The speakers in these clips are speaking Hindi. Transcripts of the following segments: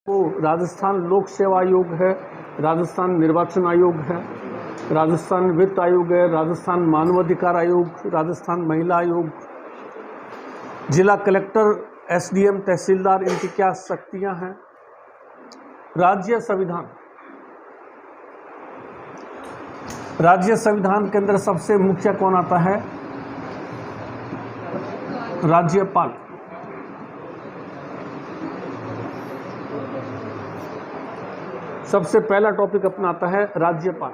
वो राजस्थान लोक सेवा आयोग है, राजस्थान निर्वाचन आयोग है, राजस्थान वित्त आयोग है, राजस्थान मानवाधिकार आयोग, राजस्थान महिला आयोग, जिला कलेक्टर, एसडीएम, तहसीलदार, इनकी क्या शक्तियां हैं। राज्य संविधान, राज्य संविधान के अंदर सबसे मुख्य कौन आता है? राज्यपाल। सबसे पहला टॉपिक अपना आता है राज्यपाल।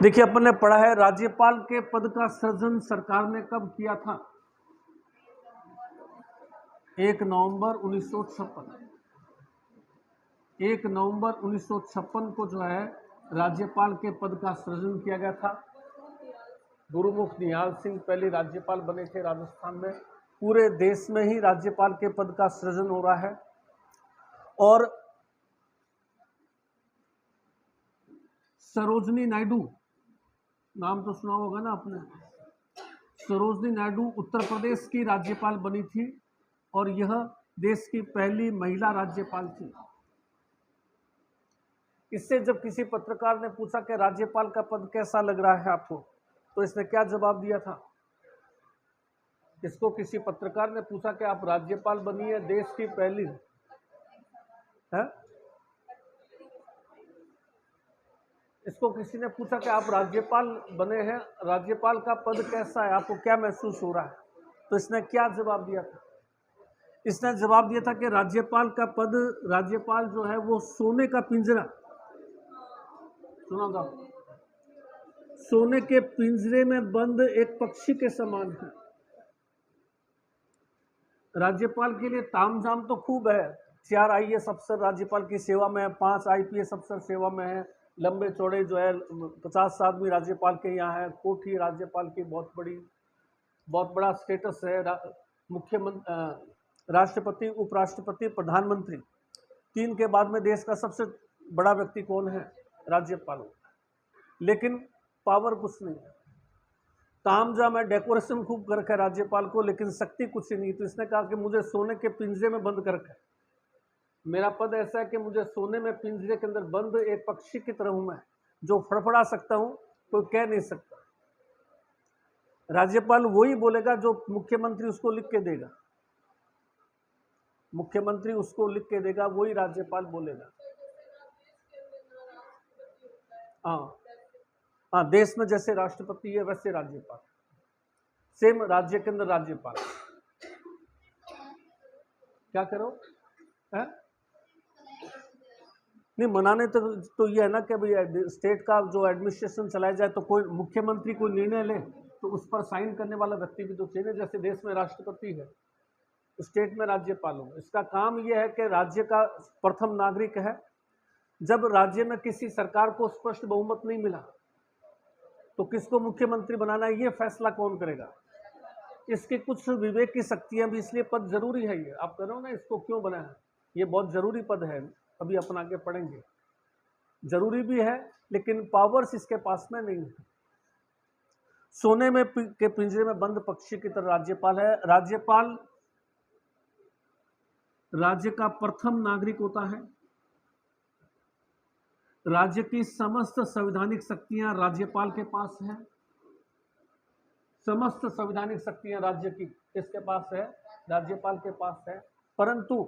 देखिए, अपन ने पढ़ा है राज्यपाल के पद का सृजन सरकार ने कब किया था? 1 नवंबर 1956। 1 नवंबर 1956 को जो है राज्यपाल के पद का सृजन किया गया था। गुरुमुख निहाल सिंह पहले राज्यपाल बने थे राजस्थान में। पूरे देश में ही राज्यपाल के पद का सृजन हो रहा है। और सरोजनी नायडू, नाम तो सुना होगा ना आपने। सरोजनी नायडू उत्तर प्रदेश की राज्यपाल बनी थी और यह देश की पहली महिला राज्यपाल थी। इससे जब किसी पत्रकार ने पूछा कि राज्यपाल का पद कैसा लग रहा है आपको, तो इसने क्या जवाब दिया था? इसको किसी पत्रकार ने पूछा कि आप राज्यपाल बनी है देश की पहली है? इसको किसी ने पूछा कि आप राज्यपाल बने हैं, राज्यपाल का पद कैसा है, आपको क्या महसूस हो रहा है? तो इसने क्या जवाब दिया था? इसने जवाब दिया था कि राज्यपाल का पद, राज्यपाल जो है वो सोने का पिंजरा, सुना था, सोने के पिंजरे में बंद एक पक्षी के समान है। राज्यपाल के लिए तामझाम तो खूब है। 4 आईएएस अफसर राज्यपाल की सेवा में है, 5 आईपीएस अफसर सेवा में है, लंबे चौड़े जो है 50 आदमी राज्यपाल के यहाँ है, कोठी राज्यपाल की बहुत बड़ा स्टेटस है। मुख्यमंत्री, राष्ट्रपति, उपराष्ट्रपति, प्रधानमंत्री, 3 के बाद में देश का सबसे बड़ा व्यक्ति कौन है? राज्यपाल। लेकिन पावर कुछ नहीं है। तामझाम है, डेकोरेशन खूब कर रखा है राज्यपाल को, लेकिन शक्ति कुछ ही नहीं। तो इसने कहा कि मुझे सोने के पिंजरे में बंद कर रखा है। मेरा पद ऐसा है कि मुझे सोने में पिंजरे के अंदर बंद एक पक्षी की तरह हूं मैं, जो फड़फड़ा सकता हूं, तो कह नहीं सकता। राज्यपाल वही बोलेगा जो मुख्यमंत्री उसको लिख के देगा। मुख्यमंत्री उसको लिख के देगा, वही राज्यपाल बोलेगा। हाँ, देश में जैसे राष्ट्रपति है वैसे राज्यपाल, सेम राज्य के अंदर राज्यपाल। क्या करो है? नहीं, मनाने तो ये है ना कि भाई स्टेट का जो एडमिनिस्ट्रेशन चलाया जाए, तो कोई मुख्यमंत्री कोई निर्णय ले तो उस पर साइन करने वाला व्यक्ति भी तो चाहिए। जैसे देश में राष्ट्रपति है, स्टेट में राज्यपाल हो। इसका काम यह है कि राज्य का प्रथम नागरिक है। जब राज्य में किसी सरकार को स्पष्ट बहुमत नहीं मिला तो किसको मुख्यमंत्री बनाना है, ये फैसला कौन करेगा? इसके कुछ विवेक की शक्तियां भी, इसलिए पद जरूरी है। ये आप कह रहे हो ना, इसको क्यों बनाया? ये बहुत जरूरी पद है, अभी अपन आगे पढ़ेंगे। जरूरी भी है, लेकिन पावर्स इसके पास में नहीं है। सोने में के पिंजरे में बंद पक्षी की तरह राज्यपाल है। राज्यपाल राज्य का प्रथम नागरिक होता है। राज्य की समस्त संवैधानिक शक्तियां राज्यपाल के पास है। समस्त संवैधानिक शक्तियां राज्य की किसके पास है? राज्यपाल के पास है। परंतु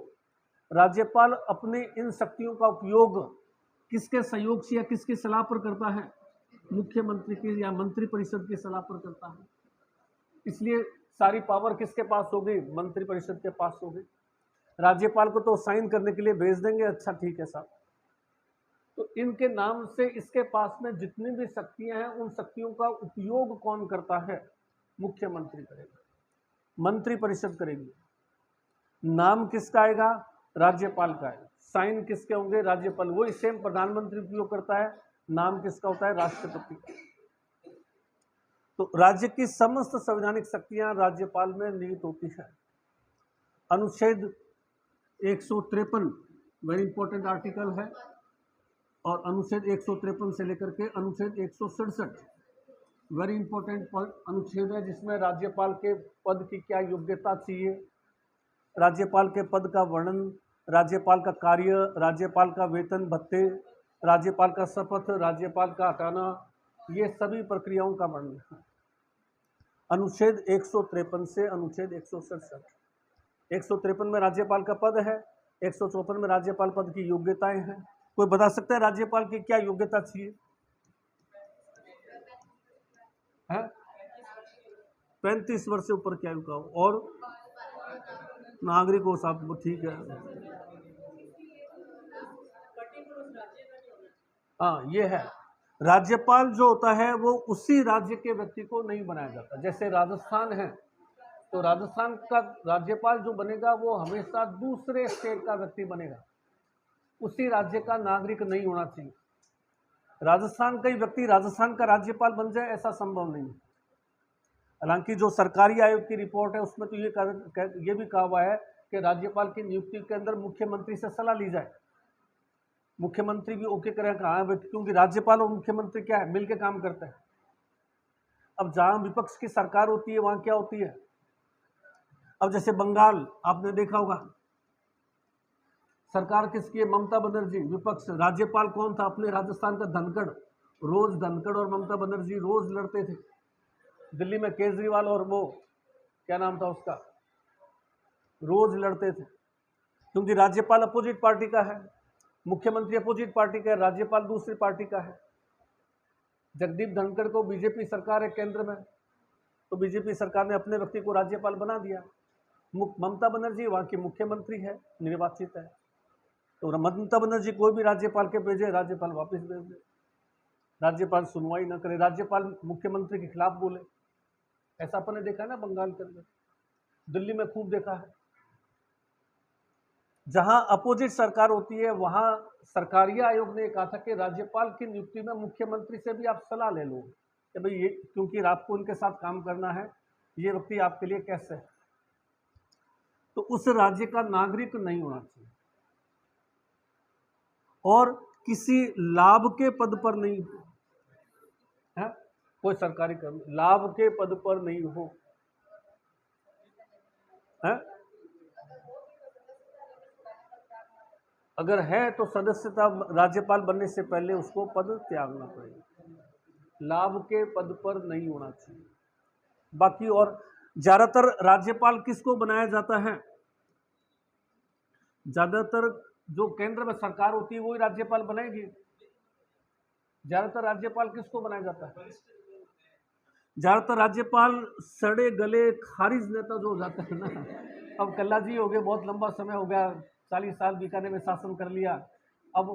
राज्यपाल अपने इन शक्तियों का उपयोग किसके सहयोग से या किसकी सलाह पर करता है? मुख्यमंत्री की या मंत्रिपरिषद की सलाह पर करता है। इसलिए सारी पावर किसके पास होगी? मंत्रिपरिषद के पास होगी। राज्यपाल को तो साइन करने के लिए भेज देंगे, अच्छा ठीक है साहब। तो इनके नाम से इसके पास में जितनी भी शक्तियां हैं, उन शक्तियों का उपयोग कौन करता है? मुख्यमंत्री करेगा, मंत्रिपरिषद करेगी। नाम किसका आएगा? राज्यपाल का है। साइन किसके होंगे? राज्यपाल। वही सेम प्रधानमंत्री उपयोग करता है। नाम किसका होता है? राष्ट्रपति। तो राज्य की समस्त संवैधानिक शक्तियां राज्यपाल में निहित होती है। अनुच्छेद 153 वेरी इंपॉर्टेंट आर्टिकल है, और अनुच्छेद 153 से लेकर के अनुच्छेद 167 वेरी इंपॉर्टेंट अनुच्छेद है, जिसमें राज्यपाल के पद की क्या योग्यता चाहिए, राज्यपाल के पद का वर्णन, राज्यपाल का कार्य, राज्यपाल का वेतन भत्ते, राज्यपाल का शपथ, राज्यपाल का हटाना, ये सभी प्रक्रियाओं का वर्णन है। अनुच्छेद 153 से अनुच्छेद 167। 153 में राज्यपाल का पद है, 154 में राज्यपाल पद की योग्यताएं हैं। कोई बता सकता है राज्यपाल की क्या योग्यता चाहिए? 35 वर्ष से ऊपर की आयु का हो और नागरिक हो साहब, ठीक है। हाँ, ये है। राज्यपाल जो होता है वो उसी राज्य के व्यक्ति को नहीं बनाया जाता। जैसे राजस्थान है तो राजस्थान का राज्यपाल जो बनेगा वो हमेशा दूसरे स्टेट का व्यक्ति बनेगा, उसी राज्य का नागरिक नहीं होना चाहिए। राजस्थान का ही व्यक्ति राजस्थान का राज्यपाल बन जाए ऐसा संभव नहीं है। हालांकि जो सरकारी आयोग की रिपोर्ट है उसमें तो ये भी कहा हुआ है कि राज्यपाल की नियुक्ति के अंदर मुख्यमंत्री से सलाह ली जाए, मुख्यमंत्री भी ओके करें कहा, क्योंकि राज्यपाल और मुख्यमंत्री क्या है, मिलकर काम करते हैं। अब जहां विपक्ष की सरकार होती है वहां क्या होती है, अब जैसे बंगाल आपने देखा होगा, सरकार किसकी है, ममता बनर्जी, विपक्ष। राज्यपाल कौन था, अपने राजस्थान का धनखड़। रोज धनखड़ और ममता बनर्जी रोज लड़ते थे। दिल्ली में केजरीवाल और वो क्या नाम था उसका, रोज लड़ते थे, क्योंकि राज्यपाल अपोजिट पार्टी का है, मुख्यमंत्री अपोजिट पार्टी का है, राज्यपाल दूसरी पार्टी का है। जगदीप धनखड़ को बीजेपी सरकार है केंद्र में, तो बीजेपी सरकार ने अपने व्यक्ति को राज्यपाल बना दिया। ममता बनर्जी वहां की मुख्यमंत्री है, निर्वाचित है, तो ममता बनर्जी कोई भी राज्यपाल के भेजे, राज्यपाल वापस भेज दे, राज्यपाल सुनवाई ना करे, राज्यपाल मुख्यमंत्री के खिलाफ बोले। ऐसा अपन ने देखा है ना बंगाल के अंदर, दिल्ली में खूब देखा है। जहां अपोजिट सरकार होती है वहां सरकारी आयोग ने कहा था कि राज्यपाल की नियुक्ति में मुख्यमंत्री से भी आप सलाह ले लो कि भाई ये, क्योंकि आपको उनके साथ काम करना है, ये व्यक्ति आपके लिए कैसे है, तो उस राज्य का नागरिक नहीं होना चाहिए और किसी लाभ के पद पर नहीं है, कोई सरकारी कर्मी लाभ के पद पर नहीं हो है? अगर है तो सदस्यता राज्यपाल बनने से पहले उसको पद त्यागना पड़ेगा, लाभ के पद पर नहीं होना चाहिए। बाकी और ज्यादातर राज्यपाल किसको बनाया जाता है, ज्यादातर जो केंद्र में सरकार होती है वही राज्यपाल बनेगी। ज्यादातर राज्यपाल किसको बनाया जाता है, ज्यादातर राज्यपाल सड़े गले खारिज नेता जो हो जाता है ना, अब कल्ला जी हो गए, बहुत लंबा समय हो गया, 40 साल बीकानेर में शासन कर लिया, अब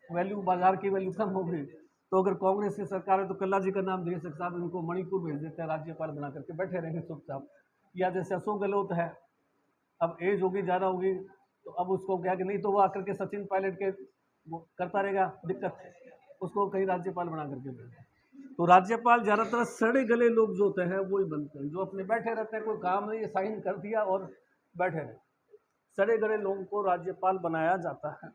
वैल्यू बाजार की वैल्यू कम हो गई, तो अगर कांग्रेस की सरकार है तो कल्ला जी का नाम दे सकता है, इनको मणिपुर भेज देते हैं राज्यपाल बना करके, बैठे रहेंगे चुपचाप। या जैसे अशोक गहलोत है, अब एज होगी ज़्यादा होगी तो अब उसको क्या कि नहीं तो वो आकर के सचिन पायलट के वो करता रहेगा, दिक्कत है, उसको कहीं राज्यपाल बना करके भेज। तो राज्यपाल ज़्यादातर सड़े गले लोग जो होते हैं वही बनते हैं, जो अपने बैठे रहते हैं, कोई काम नहीं, साइन कर दिया और बैठे रहे, सड़े गले लोगों को राज्यपाल बनाया जाता है।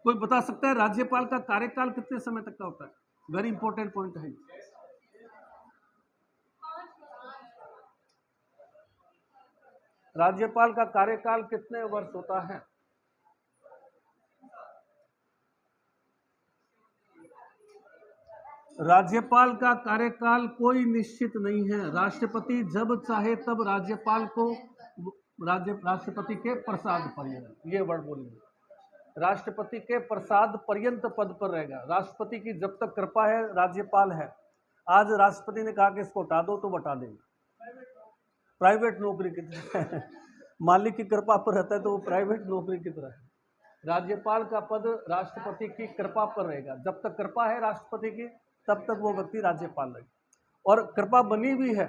कोई बता सकता है राज्यपाल का कार्यकाल कितने समय तक का होता है? वेरी इंपॉर्टेंट पॉइंट है। राज्यपाल का कार्यकाल कितने वर्ष होता है? राज्यपाल का कार्यकाल कोई निश्चित नहीं है। राष्ट्रपति जब चाहे तब राज्यपाल को राष्ट्रपति के प्रसाद पर्यंत, ये वर्ड बोलिए, राष्ट्रपति के प्रसाद पर्यंत पद पर रहेगा। राष्ट्रपति की जब तक कृपा है राज्यपाल है। आज राष्ट्रपति ने कहा कि इसको हटा दो तो हटा देंगे, प्राइवेट नौकरी की तरह मालिक की कृपा पर रहता है तो वो प्राइवेट नौकरी की तरह है। राज्यपाल का पद राष्ट्रपति की कृपा पर रहेगा, जब तक कृपा है राष्ट्रपति की तब तक वो व्यक्ति राज्यपाल रहेगा। और कृपा बनी हुई है,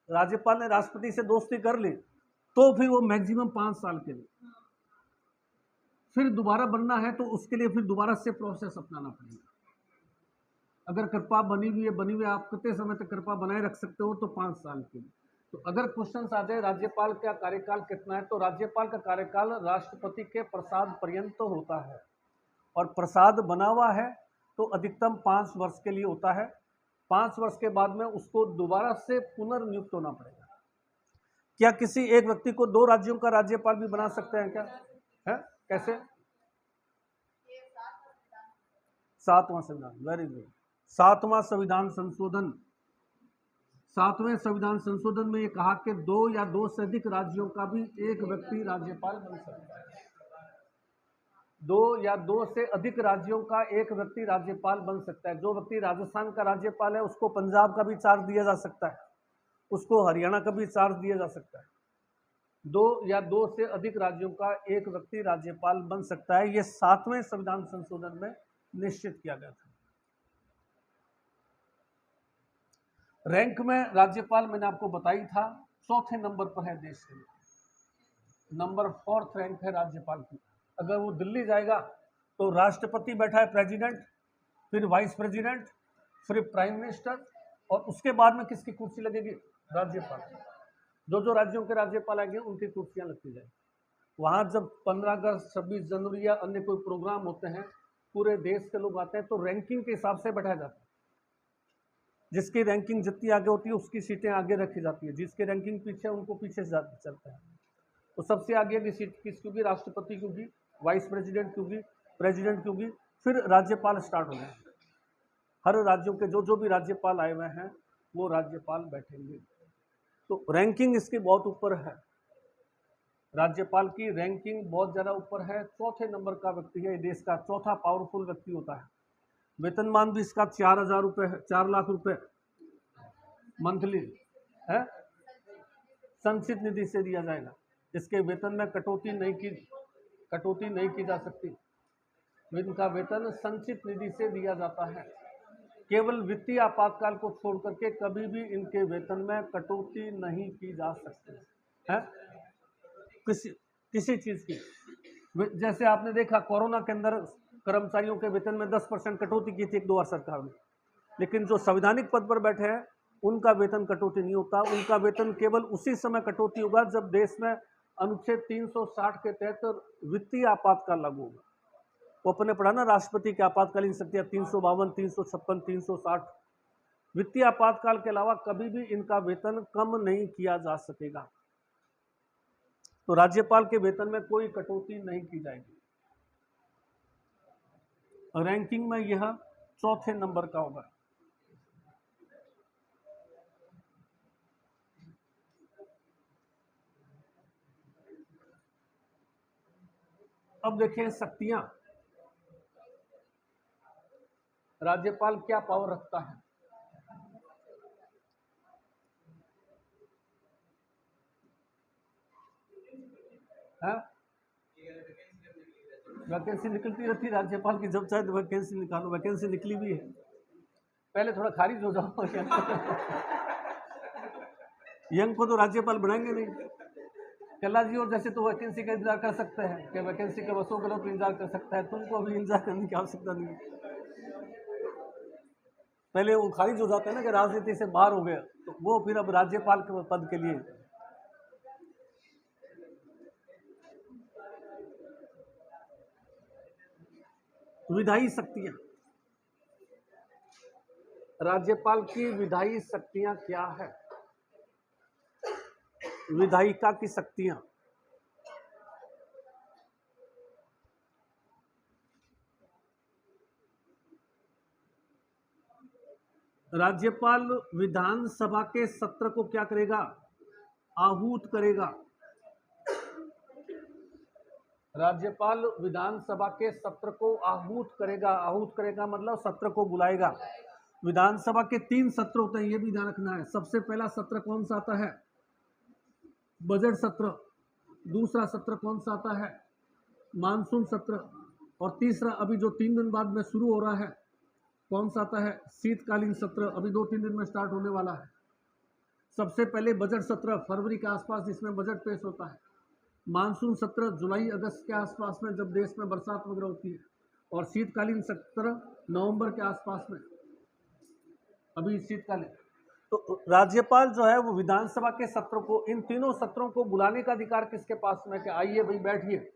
राज्यपाल ने राष्ट्रपति से दोस्ती कर ली तो फिर वो मैक्सिमम 5 साल के लिए, फिर दोबारा बनना है तो उसके लिए फिर दोबारा से प्रोसेस अपनाना पड़ेगा। अगर कृपा बनी हुई है, आप कितने समय तक कृपा बनाए रख सकते हो, तो 5 साल के लिए। तो अगर क्वेश्चन आ जाए राज्यपाल का कार्यकाल कितना है, तो राज्यपाल का कार्यकाल राष्ट्रपति के प्रसाद पर्यंत होता है, और प्रसाद बना हुआ है तो अधिकतम 5 वर्ष के लिए होता है। 5 वर्ष के बाद में उसको दोबारा से पुनर्नियुक्त होना पड़ेगा। क्या किसी एक व्यक्ति को 2 राज्यों का राज्यपाल भी बना सकते हैं क्या? है कैसे? 7वां संविधान, वेरी गुड। 7वां संविधान संशोधन, 7वें संविधान संशोधन में ये कहा कि 2 या 2 से अधिक राज्यों का भी एक व्यक्ति राज्यपाल बन सकता है। 2 या 2 से अधिक राज्यों का एक व्यक्ति राज्यपाल बन सकता है। जो व्यक्ति राजस्थान का राज्यपाल है उसको पंजाब का भी चार्ज दिया जा सकता है, उसको हरियाणा का भी चार्ज दिया जा सकता है। 2 या 2 से अधिक राज्यों का एक व्यक्ति राज्यपाल बन सकता है। यह 7वें संविधान संशोधन में निश्चित किया गया था। रैंक में राज्यपाल मैंने आपको बताई था 4थे नंबर पर है देश के लिए। नंबर 4th रैंक है राज्यपाल की। अगर वो दिल्ली जाएगा तो राष्ट्रपति बैठा है, प्रेसिडेंट, फिर वाइस प्रेसिडेंट, फिर प्राइम मिनिस्टर, और उसके बाद में किसकी कुर्सी लगेगी? राज्यपाल। जो राज्यों के राज्यपाल आएंगे उनकी कुर्सियां लगती जाएंगी। वहां जब 15 अगस्त, 26 जनवरी या अन्य कोई प्रोग्राम होते हैं, पूरे देश के लोग आते हैं, तो रैंकिंग के हिसाब से बैठाया जाता है। जिसकी रैंकिंग जितनी आगे होती है उसकी सीटें आगे रखी जाती है, जिसकी रैंकिंग पीछे उनको पीछे चलता है। तो सबसे आगे की सीट किसकी होगी? राष्ट्रपति की होगी, वाइस प्रेसिडेंट की होगी, प्रेसिडेंट की होगी, फिर राज्यपाल स्टार्ट हो जाएंगे। हर राज्यों के जो भी राज्यपाल आए हुए हैं वो राज्यपाल बैठेंगे। तो रैंकिंग इसकी बहुत ऊपर है, राज्यपाल की रैंकिंग बहुत ज़्यादा ऊपर है। 4थे नंबर का व्यक्ति है, देश का 4था पावरफुल व्यक्ति होता है। वेतनमान भी इसका 4,000 रुपये है, 4 लाख रुपए मंथली है, संचित निधि से दिया जाएगा। इसके वेतन में कटौती नहीं की जा सकती। इनका वेतन संचित निधि से दिया जाता है। केवल वित्तीय आपातकाल को छोड़ करके कभी भी इनके वेतन में कटौती नहीं की जा सकती है, किसी चीज की। जैसे आपने देखा कोरोना के अंदर कर्मचारियों के वेतन में 10% कटौती की थी 1-2 बार सरकार ने, लेकिन जो संवैधानिक पद पर बैठे हैं उनका वेतन कटौती नहीं होता। उनका वेतन केवल उसी समय कटौती होगा जब देश में अनुच्छेद 360 के तहत वित्तीय आपातकाल लागू होगा। वो अपने पढ़ा ना, राष्ट्रपति की आपातकालीन शक्तियां 352, 356, 360। वित्तीय आपातकाल के अलावा कभी भी इनका वेतन कम नहीं किया जा सकेगा। तो राज्यपाल के वेतन में कोई कटौती नहीं की जाएगी। रैंकिंग में यह 4थे नंबर का होगा। अब देखें शक्तियां, राज्यपाल क्या पावर रखता है। वैकेंसी निकलती रहती है राज्यपाल की, जब चाहे तो वैकेंसी निकालो। वैकेंसी निकली भी है, पहले थोड़ा खारिज हो जाओ। यंग को तो राज्यपाल बनाएंगे नहीं। कल्ला जी और जैसे तो वैकेंसी का इंतजार कर सकते हैं कि वैकेंसी के बसों के लोग इंतजार कर सकता है, तुमको अभी इंतजार करने की आवश्यकता नहीं है। पहले वो खारिज हो जाता है ना कि राजनीति से बाहर हो गया, तो वो फिर अब राज्यपाल के पद के लिए। विधायी शक्तियां, राज्यपाल की विधायी शक्तियां क्या है? विधायिका की शक्तियां, राज्यपाल विधानसभा के सत्र को क्या करेगा? आहूत करेगा। राज्यपाल विधानसभा के सत्र को आहूत करेगा। आहूत करेगा मतलब सत्र को बुलाएगा। विधानसभा के 3 सत्र होते हैं, ये भी ध्यान रखना है। सबसे पहला सत्र कौन सा आता है? बजट सत्र। दूसरा सत्र कौन सा आता है? मानसून सत्र। और तीसरा अभी जो 3 दिन बाद में शुरू हो रहा है, कौन सा आता है? शीतकालीन सत्र। अभी 2-3 दिन में स्टार्ट होने वाला है। सबसे पहले बजट सत्र फरवरी के आसपास, जिसमें बजट पेश होता है। मानसून सत्र जुलाई अगस्त के आसपास में, जब देश में बरसात वगैरह होती है। और शीतकालीन सत्र नवंबर के आसपास में, अभी शीतकालीन। तो राज्यपाल जो है वो विधानसभा के सत्र को, इन तीनों सत्रों को बुलाने का अधिकार किसके पास में? कि आइए भाई बैठिए,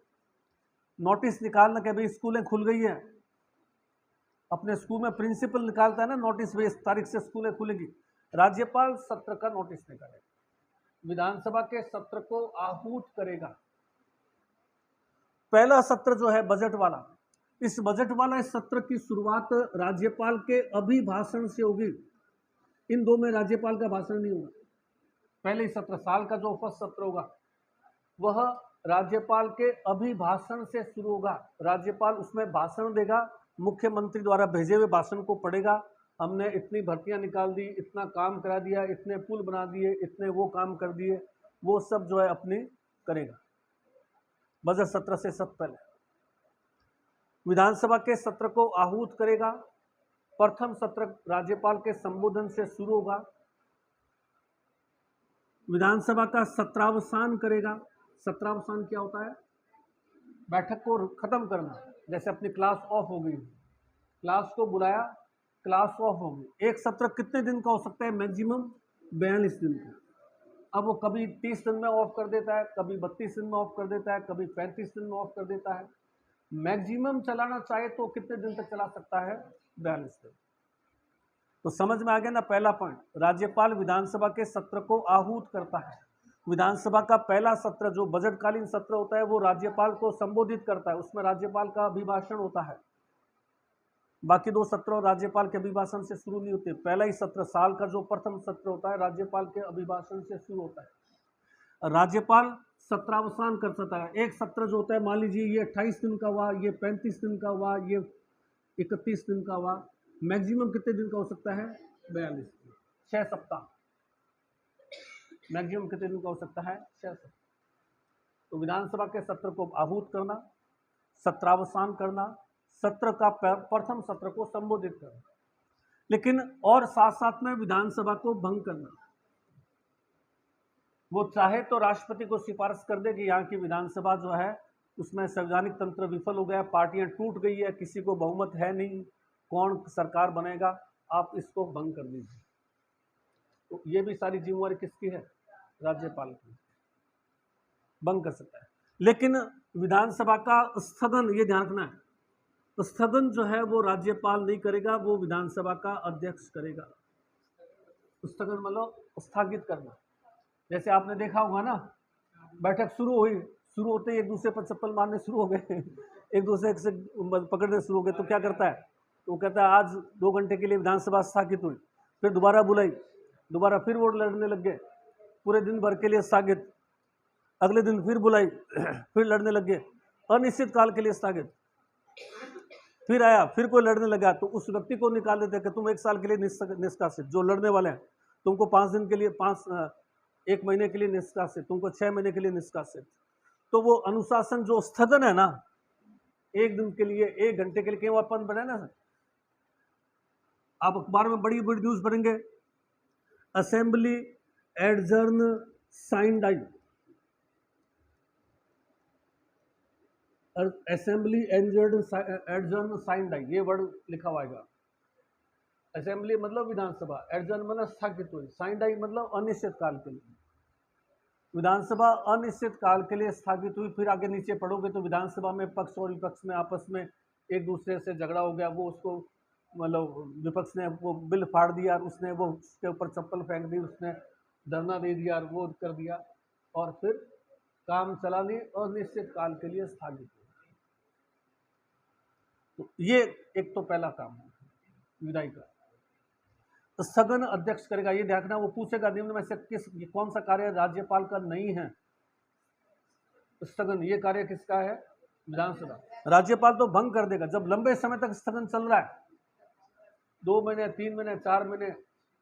नोटिस निकालना कि भाई स्कूलें खुल गई हैं, अपने स्कूल में प्रिंसिपल निकालता है ना नोटिस, भाई इस तारीख से स्कूलें खुलेगी, राज्यपाल सत्र का नोटिस निकालेगा, विधानसभा के सत्र को आहूत करेगा। पहला सत्र जो है बजट वाला, इस बजट वाला इस सत्र की शुरुआत राज्यपाल के अभिभाषण से होगी। इन दो में राज्यपाल का भाषण नहीं होगा। पहले ही सत्र, साल का जो फर्स्ट सत्र होगा वह राज्यपाल के अभिभाषण से शुरू होगा। राज्यपाल उसमें भाषण देगा, मुख्यमंत्री द्वारा भेजे हुए भाषण को पढ़ेगा। हमने इतनी भर्तियां निकाल दी, इतना काम करा दिया, इतने पुल बना दिए, इतने वो काम कर दिए, वो सब जो है अपनी करेगा बजट सत्र से सब पहले। विधानसभा के सत्र को आहूत करेगा। प्रथम सत्र राज्यपाल के संबोधन से शुरू होगा। विधानसभा का सत्रावसान करेगा। सत्रावसान क्या होता है? बैठक को खत्म करना। जैसे अपनी क्लास ऑफ हो गई, क्लास को बुलाया, क्लास ऑफ हो गई। एक सत्र कितने दिन का हो सकता है? मैक्सिमम 42 दिन का। अब वो कभी 30 दिन में ऑफ कर देता है, कभी 32 दिन में ऑफ कर देता है, कभी 35 दिन में ऑफ कर देता है। मैक्सिमम चलाना चाहे तो कितने दिन तक चला सकता है? 42 दिन। तो समझ में आ गया ना पहला पॉइंट। राज्यपाल विधानसभा के सत्र को आहूत करता है। विधानसभा का पहला सत्र जो बजटकालीन सत्र होता है वो राज्यपाल को संबोधित करता है, उसमें राज्यपाल का अभिभाषण होता है। बाकी दो सत्र राज्यपाल के अभिभाषण से शुरू नहीं होते। पहला ही सत्र, साल का जो प्रथम सत्र होता है, राज्यपाल के अभिभाषण से शुरू होता है। राज्यपाल सत्रावसान कर सकता है। एक सत्र जो होता है, मान लीजिए ये 28 दिन का हुआ, ये 35 दिन का हुआ, ये 31 दिन का हुआ, मैक्सिमम कितने दिन का हो सकता है? 42 दिन, 6 सप्ताह। मैक्सिमम कितने दिन का हो सकता है? 6 सप्ताह। तो विधानसभा के सत्र को आहूत करना, सत्रावसान करना, सत्र का प्रथम सत्र को संबोधित करना, लेकिन और साथ साथ में विधानसभा को भंग करना। वो चाहे तो राष्ट्रपति को सिफारिश कर दे कि यहाँ की विधानसभा जो है उसमें संवैधानिक तंत्र विफल हो गया, पार्टियां टूट गई है, किसी को बहुमत है नहीं, कौन सरकार बनेगा, आप इसको भंग कर दीजिए। तो ये भी सारी जिम्मेवारी किसकी है? राज्यपाल की। भंग कर सकता है। लेकिन विधानसभा का स्थगन, ये ध्यान रखना है, स्थगन जो है वो राज्यपाल नहीं करेगा, वो विधानसभा का अध्यक्ष करेगा। स्थगन मतलब स्थगित करना। जैसे आपने देखा होगा ना, बैठक शुरू हुई, शुरू होते ही एक दूसरे पर चप्पल मारने शुरू हो गए एक दूसरे से पकड़ने शुरू हो गए, तो क्या करता है? तो कहता है आज 2 घंटे के लिए विधानसभा स्थगित हुई। फिर दोबारा बुलाई, दोबारा फिर वोट लड़ने लग गए, पूरे दिन भर के लिए स्थगित। अगले दिन फिर बुलाई फिर लड़ने लग गए, अनिश्चित काल के लिए स्थगित। फिर आया, फिर कोई लड़ने लगा, तो उस व्यक्ति को निकाल देते कि तुम 1 साल के लिए निष्कासित। जो लड़ने वाले हैं तुमको 5 दिन के लिए, 1 महीने के लिए निष्कासित, तुमको 6 महीने के लिए निष्कासित। तो वो अनुशासन जो स्थगन है ना, 1 दिन के लिए, 1 घंटे के लिए, कहीं अपन बने ना, आप अखबार में बड़ी बड़ी न्यूज पढ़ेंगे, assembly adjourn sine die, assembly adjourn sine die, ये वर्ड लिखा हुआ है। असेंबली मतलब विधानसभा, एडजर्न मतलब स्थगित हुई, साइन डाई मतलब अनिश्चित काल के लिए। विधानसभा अनिश्चित काल के लिए स्थगित हुई। फिर आगे नीचे पढ़ोगे तो विधानसभा में पक्ष और विपक्ष में आपस में एक दूसरे से झगड़ा हो गया, वो उसको मतलब विपक्ष ने वो बिल फाड़ दिया, उसने वो उसके ऊपर चप्पल फेंक दी, उसने धरना दे दिया, वो कर दिया, और फिर काम चला नहीं, अनिश्चित काल के लिए स्थगित हुआ। तो ये एक तो पहला काम है विधायी का। स्थगन अध्यक्ष करेगा। ये देखना, वो पूछेगा निम्न में से कौन सा कार्य राज्यपाल का नहीं है? स्थगन, ये कार्य किसका है? विधानसभा। राज्यपाल तो भंग कर देगा। जब लंबे समय तक स्थगन चल रहा है, 2 महीने, 3 महीने, 4 महीने,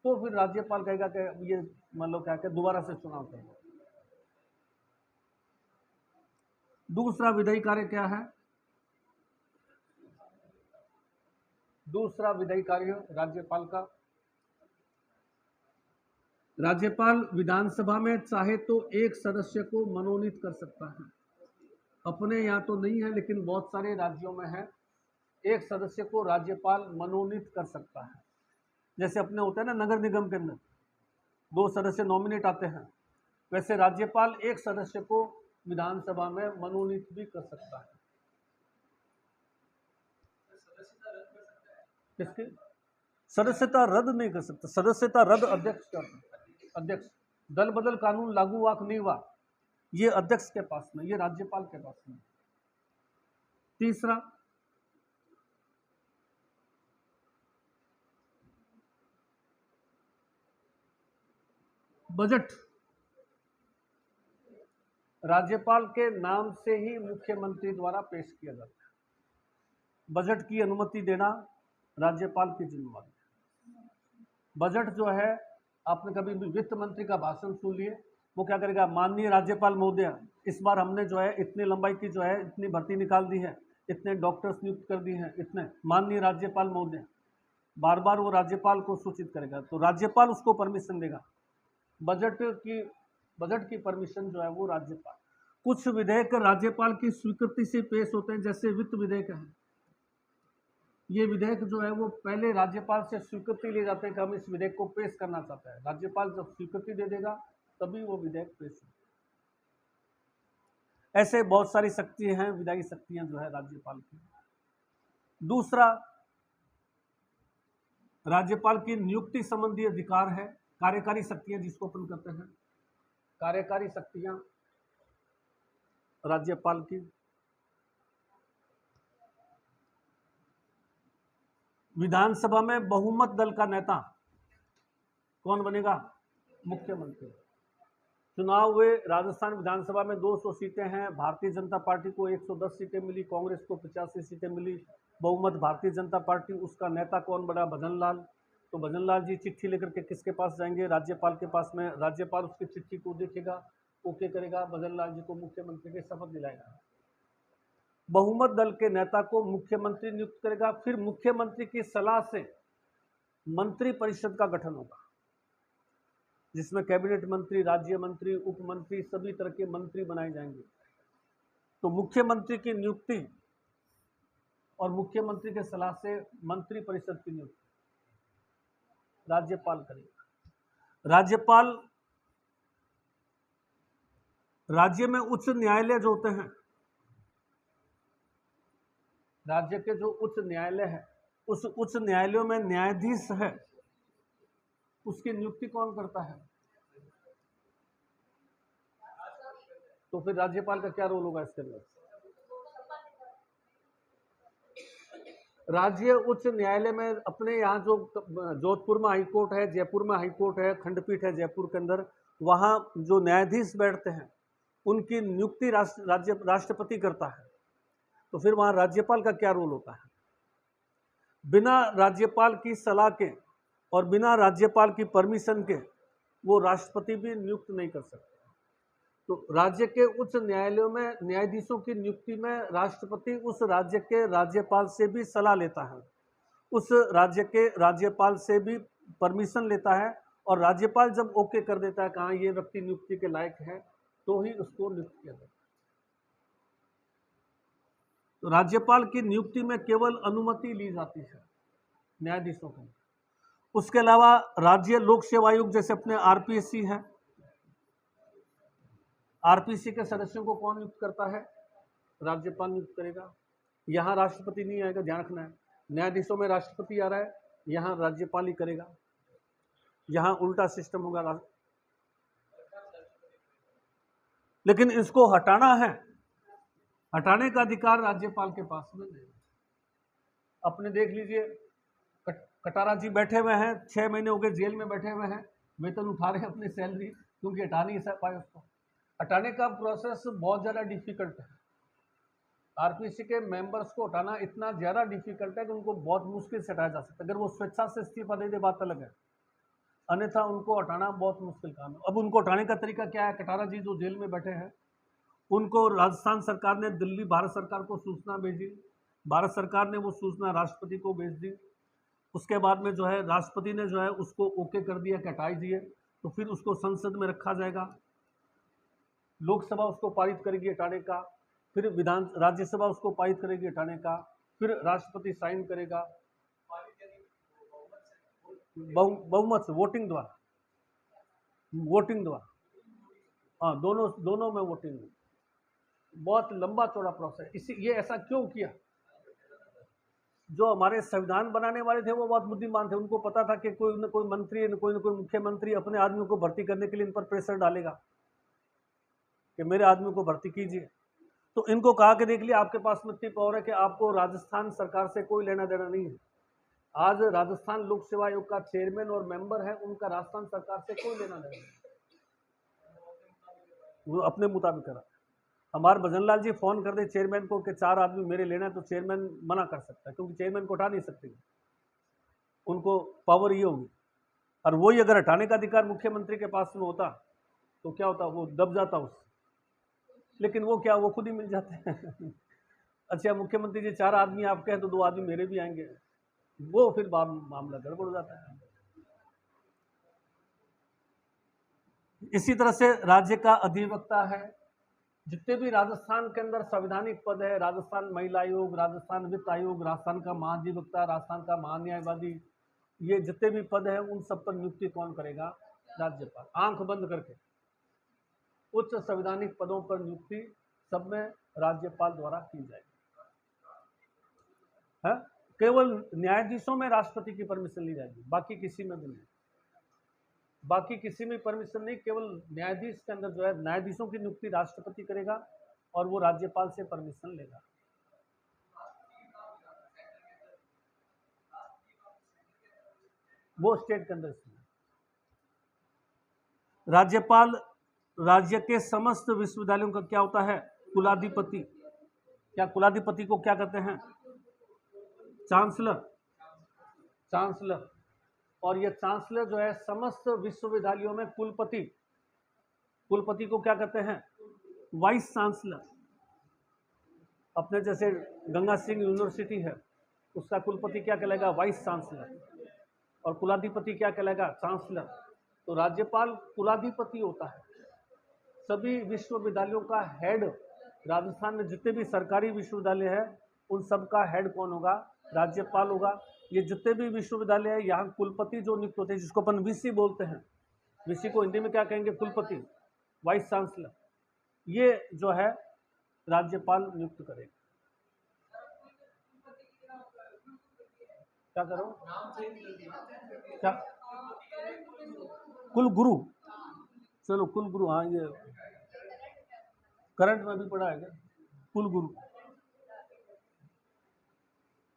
तो फिर राज्यपाल कहेगा कि ये मान लो क्या क्या दोबारा से चुनाव करेगा। दूसरा विधायी कार्य क्या है? दूसरा विधायी कार्य राज्यपाल का, राज्यपाल विधानसभा में चाहे तो एक सदस्य को मनोनीत कर सकता है। अपने यहाँ तो नहीं है, लेकिन बहुत सारे राज्यों में है। एक सदस्य को राज्यपाल मनोनीत कर सकता है। जैसे अपने होता है ना नगर निगम के अंदर 2 सदस्य नॉमिनेट आते हैं, वैसे राज्यपाल एक सदस्य को विधानसभा में मनोनीत भी कर सकता है। किसकी? सदस्यता रद्द नहीं कर सकता, सदस्यता रद्द अध्यक्ष कर सकता है। अध्यक्ष, दल बदल कानून लागू हुआ कि नहीं हुआ, ये अध्यक्ष के पास में, ये राज्यपाल के पास में। तीसरा, बजट राज्यपाल के नाम से ही मुख्यमंत्री द्वारा पेश किया जाता है। बजट की अनुमति देना राज्यपाल की जिम्मेदारी है। बजट जो है, आपने कभी भी वित्त मंत्री का भाषण सुन लिए, वो क्या करेगा, माननीय राज्यपाल महोदय, इस बार हमने जो है इतनी लंबाई की जो है इतनी भर्ती निकाल दी है, इतने डॉक्टर्स नियुक्त कर दिए हैं, इतने, माननीय राज्यपाल महोदय, बार बार वो राज्यपाल को सूचित करेगा, तो राज्यपाल उसको परमिशन देगा। बजट की परमिशन जो है वो राज्यपाल। कुछ विधेयक राज्यपाल की स्वीकृति से पेश होते हैं, जैसे वित्त विधेयक है, ये विधेयक जो है वो पहले राज्यपाल से स्वीकृति ले जाते हैं कि हम इस विधेयक को पेश करना चाहते हैं। राज्यपाल जब स्वीकृति दे देगा तभी वो विधेयक पेश होगा। ऐसे बहुत सारी शक्तियां हैं, विधायी शक्तियां जो है राज्यपाल की। दूसरा, राज्यपाल की नियुक्ति संबंधी अधिकार है, कार्यकारी शक्तियां जिसको अपन कहते हैं, कार्यकारी शक्तियां राज्यपाल की। विधानसभा में बहुमत दल का नेता कौन बनेगा? मुख्यमंत्री। चुनाव हुए, राजस्थान विधानसभा में 200 सीटें हैं, भारतीय जनता पार्टी को 110 सीटें मिली, कांग्रेस को 85 सीटें मिली, बहुमत भारतीय जनता पार्टी। उसका नेता कौन बना? भजन लाल। तो भजन लाल जी चिट्ठी लेकर के किसके पास जाएंगे? राज्यपाल के पास में। राज्यपाल उसकी चिट्ठी को देखेगा, ओके करेगा, भजन लाल जी को मुख्यमंत्री की शपथ दिलाएगा। बहुमत दल के नेता को मुख्यमंत्री नियुक्त करेगा, फिर मुख्यमंत्री की सलाह से मंत्री परिषद का गठन होगा, जिसमें कैबिनेट मंत्री, राज्य मंत्री, उप मंत्री, सभी तरह के मंत्री बनाए जाएंगे। तो मुख्यमंत्री की नियुक्ति और मुख्यमंत्री के सलाह से मंत्री परिषद की नियुक्ति राज्यपाल करेगा। राज्यपाल, राज्य में उच्च न्यायालय जो होते हैं, राज्य के जो उच्च न्यायालय है, उस उच्च न्यायालयों में न्यायाधीश है, उसकी नियुक्ति कौन करता है? तो फिर राज्यपाल का क्या रोल होगा इसके अंदर? राज्य उच्च न्यायालय में अपने यहाँ जो जोधपुर में हाईकोर्ट है, जयपुर में हाईकोर्ट है, खंडपीठ है जयपुर के अंदर, वहाँ जो न्यायाधीश बैठते हैं उनकी नियुक्ति राष्ट्रपति करता है। तो फिर वहाँ राज्यपाल का क्या रोल होता है? बिना राज्यपाल की सलाह के और बिना राज्यपाल की परमिशन के वो राष्ट्रपति भी नियुक्त नहीं कर सकते। तो राज्य के उच्च न्यायालयों में न्यायाधीशों की नियुक्ति में राष्ट्रपति उस राज्य के राज्यपाल से भी सलाह लेता है, उस राज्य के राज्यपाल से भी परमिशन लेता है, और राज्यपाल जब ओके कर देता है कि हाँ ये व्यक्ति नियुक्ति के लायक है, तो ही उसको नियुक्त किया जाता है। तो राज्यपाल की नियुक्ति में केवल अनुमति ली जाती है न्यायाधीशों को। उसके अलावा राज्य लोक सेवा आयोग, जैसे अपने आरपीएससी है, आरपीएससी के सदस्यों को कौन नियुक्त करता है? राज्यपाल नियुक्त करेगा। यहाँ राष्ट्रपति नहीं आएगा, ध्यान रखना है। न्यायाधीशों में राष्ट्रपति आ रहा है, यहाँ राज्यपाल ही करेगा। यहाँ उल्टा सिस्टम होगा। लेकिन इसको हटाना है, हटाने का अधिकार राज्यपाल के पास में नहीं। अपने देख लीजिए, कटारा जी बैठे हुए हैं, 6 महीने हो गए जेल में बैठे हुए हैं, वेतन उठा रहे हैं अपनी सैलरी, क्योंकि हटा नहीं पाए उसको। हटाने का प्रोसेस बहुत ज़्यादा डिफिकल्ट है। आरपीसी के मेंबर्स को हटाना इतना ज़्यादा डिफिकल्ट है कि उनको बहुत मुश्किल से हटाया जा सकता है। अगर वो स्वेच्छा से इस्तीफा दे दे बात अलग है, अन्यथा उनको हटाना बहुत मुश्किल काम है। अब उनको हटाने का तरीका क्या है? कटारा जी जो जेल में बैठे हैं, उनको राजस्थान सरकार ने दिल्ली भारत सरकार को सूचना भेजी, भारत सरकार ने वो सूचना राष्ट्रपति को भेज दी। उसके बाद में जो है राष्ट्रपति ने जो है उसको ओके कर दिया कि हटाई दिए, तो फिर उसको संसद में रखा जाएगा, लोकसभा उसको पारित करेगी हटाने का, फिर राज्यसभा उसको पारित करेगी हटाने का, फिर राष्ट्रपति साइन करेगा बहुमत से, वोटिंग द्वारा, हाँ, दोनों में वोटिंग। बहुत लंबा चौड़ा प्रोसेस। इसी ये ऐसा क्यों किया? जो हमारे संविधान बनाने वाले थे वो बहुत बुद्धिमान थे, उनको पता था कि कोई न कोई मंत्री, न कोई मुख्यमंत्री अपने आदमियों को भर्ती करने के लिए इन पर प्रेशर डालेगा कि मेरे आदमी को भर्ती कीजिए। तो इनको कहा कि देख लिया, आपके पास में इतनी पावर है कि आपको राजस्थान सरकार से कोई लेना देना नहीं है। आज राजस्थान लोक सेवा आयोग का चेयरमैन और मेंबर है, उनका राजस्थान सरकार से कोई लेना देना नहीं, वो अपने मुताबिक करा। हमारे भजन लाल जी फोन कर दे चेयरमैन को कि 4 आदमी मेरे लेना है, तो चेयरमैन मना कर सकता है, क्योंकि चेयरमैन को हटा नहीं सकते, उनको पावर ये होगी। और वही अगर हटाने का अधिकार मुख्यमंत्री के पास में होता तो क्या होता, वो दब जाता उससे। लेकिन वो क्या, वो खुद ही मिल जाते हैं। अच्छा मुख्यमंत्री जी 4 आदमी आपके हैं तो 2 आदमी मेरे भी आएंगे, वो फिर मामला गड़बड़ हो जाता है। इसी तरह से राज्य का अधिवक्ता है, जितने भी राजस्थान के अंदर संवैधानिक पद है, राजस्थान महिला आयोग, राजस्थान वित्त आयोग, राजस्थान का महाधिवक्ता, राजस्थान का महान्यायवादी, ये जितने भी पद है उन सब पर नियुक्ति कौन करेगा? राज्यपाल। आंख बंद करके उच्च संवैधानिक पदों पर नियुक्ति सब में राज्यपाल द्वारा की जाएगी। है केवल न्यायाधीशों में राष्ट्रपति की परमिशन ली जाएगी, बाकी किसी में भी नहीं, बाकी किसी में परमिशन नहीं। केवल न्यायाधीश के अंदर जो है न्यायाधीशों की नियुक्ति राष्ट्रपति करेगा और वो राज्यपाल से परमिशन लेगा। वो स्टेट के अंदर। राज्यपाल राज्य के समस्त विश्वविद्यालयों का क्या होता है? कुलाधिपति। क्या कुलाधिपति को क्या कहते हैं? चांसलर। चांसलर। और ये चांसलर जो है समस्त विश्वविद्यालयों में कुलपति, कुलपति को क्या कहते हैं? Vice chancellor. अपने जैसे गंगा सिंह यूनिवर्सिटी है, उसका कुलपति क्या कहलाएगा? Vice chancellor. और कुलाधिपति क्या कहलाएगा? चांसलर। तो राज्यपाल कुलाधिपति होता है। सभी विश्वविद्यालयों का हेड, राजस्थान में जितने भी सरकारी विश्वविद्यालय है उन सब का हेड कौन होगा? राज्यपाल होगा। ये जितने भी विश्वविद्यालय है यहाँ कुलपति जो नियुक्त होते हैं, जिसको अपन वीसी बोलते हैं, वीसी को हिंदी में क्या कहेंगे? कुलपति, वाइस चांसलर, ये जो है राज्यपाल नियुक्त करेगा। क्या करो? क्या? कुलगुरु। चलो कुलगुरु, हाँ ये करंट में भी पढ़ा है क्या? कुलगुरु।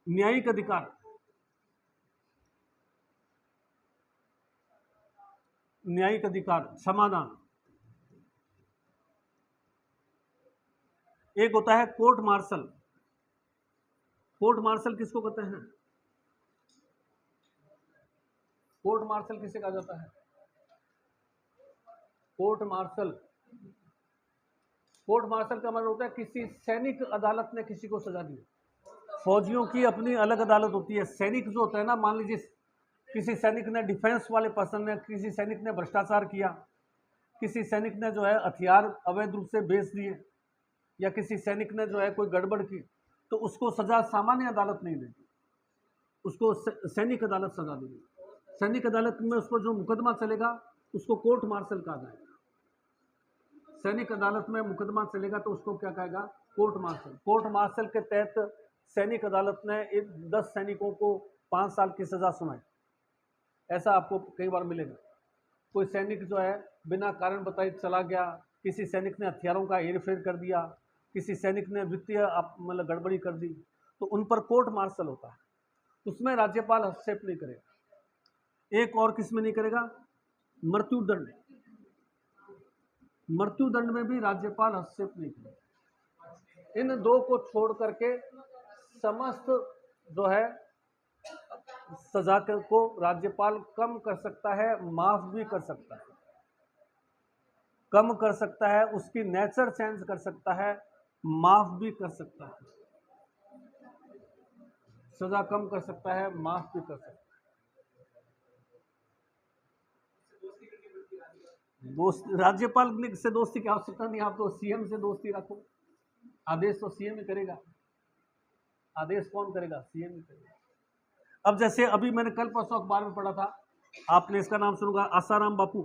न्यायिक अधिकार। न्यायिक अधिकार, समाधान। एक होता है कोर्ट मार्शल। कोर्ट मार्शल किसको कहते हैं? कोर्ट मार्शल किसे कहा जाता है? Court martial. कोर्ट मार्शल का मतलब होता है किसी सैनिक अदालत ने किसी को सजा दी। फौजियों की अपनी अलग अदालत होती है। सैनिक जो होता है ना, मान लीजिए किसी सैनिक ने, डिफेंस वाले पर्सन ने, किसी सैनिक ने भ्रष्टाचार किया, किसी सैनिक ने जो है हथियार अवैध रूप से बेच दिए, या किसी सैनिक ने जो है कोई गड़बड़ की, तो उसको सजा सामान्य अदालत नहीं देगी, उसको सैनिक अदालत सजा देगी। सैनिक अदालत में उसको जो मुकदमा चलेगा उसको कोर्ट मार्शल कहा जाएगा। सैनिक अदालत में मुकदमा चलेगा तो उसको क्या कहेगा? Court martial. कोर्ट मार्शल के तहत सैनिक अदालत ने 10 सैनिकों को 5 साल की सजा सुनाई, ऐसा आपको कई बार मिलेगा। कोई सैनिक जो है बिना कारण बताए चला गया, किसी सैनिक ने हथियारों का हेरफेर कर दिया, किसी सैनिक ने वित्तीय मतलब गड़बड़ी कर दी, तो उन पर कोर्ट मार्शल होता है, उसमें राज्यपाल हस्तक्षेप नहीं करेगा। एक और किस में नहीं करेगा? मृत्युदंड। मृत्युदंड में भी राज्यपाल हस्तक्षेप नहीं करेगा। इन दो को छोड़ करके समस्त जो है सजा को राज्यपाल कम कर सकता है, माफ भी कर सकता है। कम कर सकता है, उसकी नेचर चेंज कर सकता है, माफ भी कर सकता है। सजा कम कर सकता है, माफ भी कर सकता है। दोस्त राज्यपाल से दोस्ती की आवश्यकता नहीं, आप तो सीएम से दोस्ती रखो। आदेश तो सीएम ही करेगा। आदेश कौन करेगा? सीएम ही करेगा। अब जैसे अभी मैंने कल परसों अखबार में पढ़ा था, आपने इसका नाम सुना, Asaram Bapu,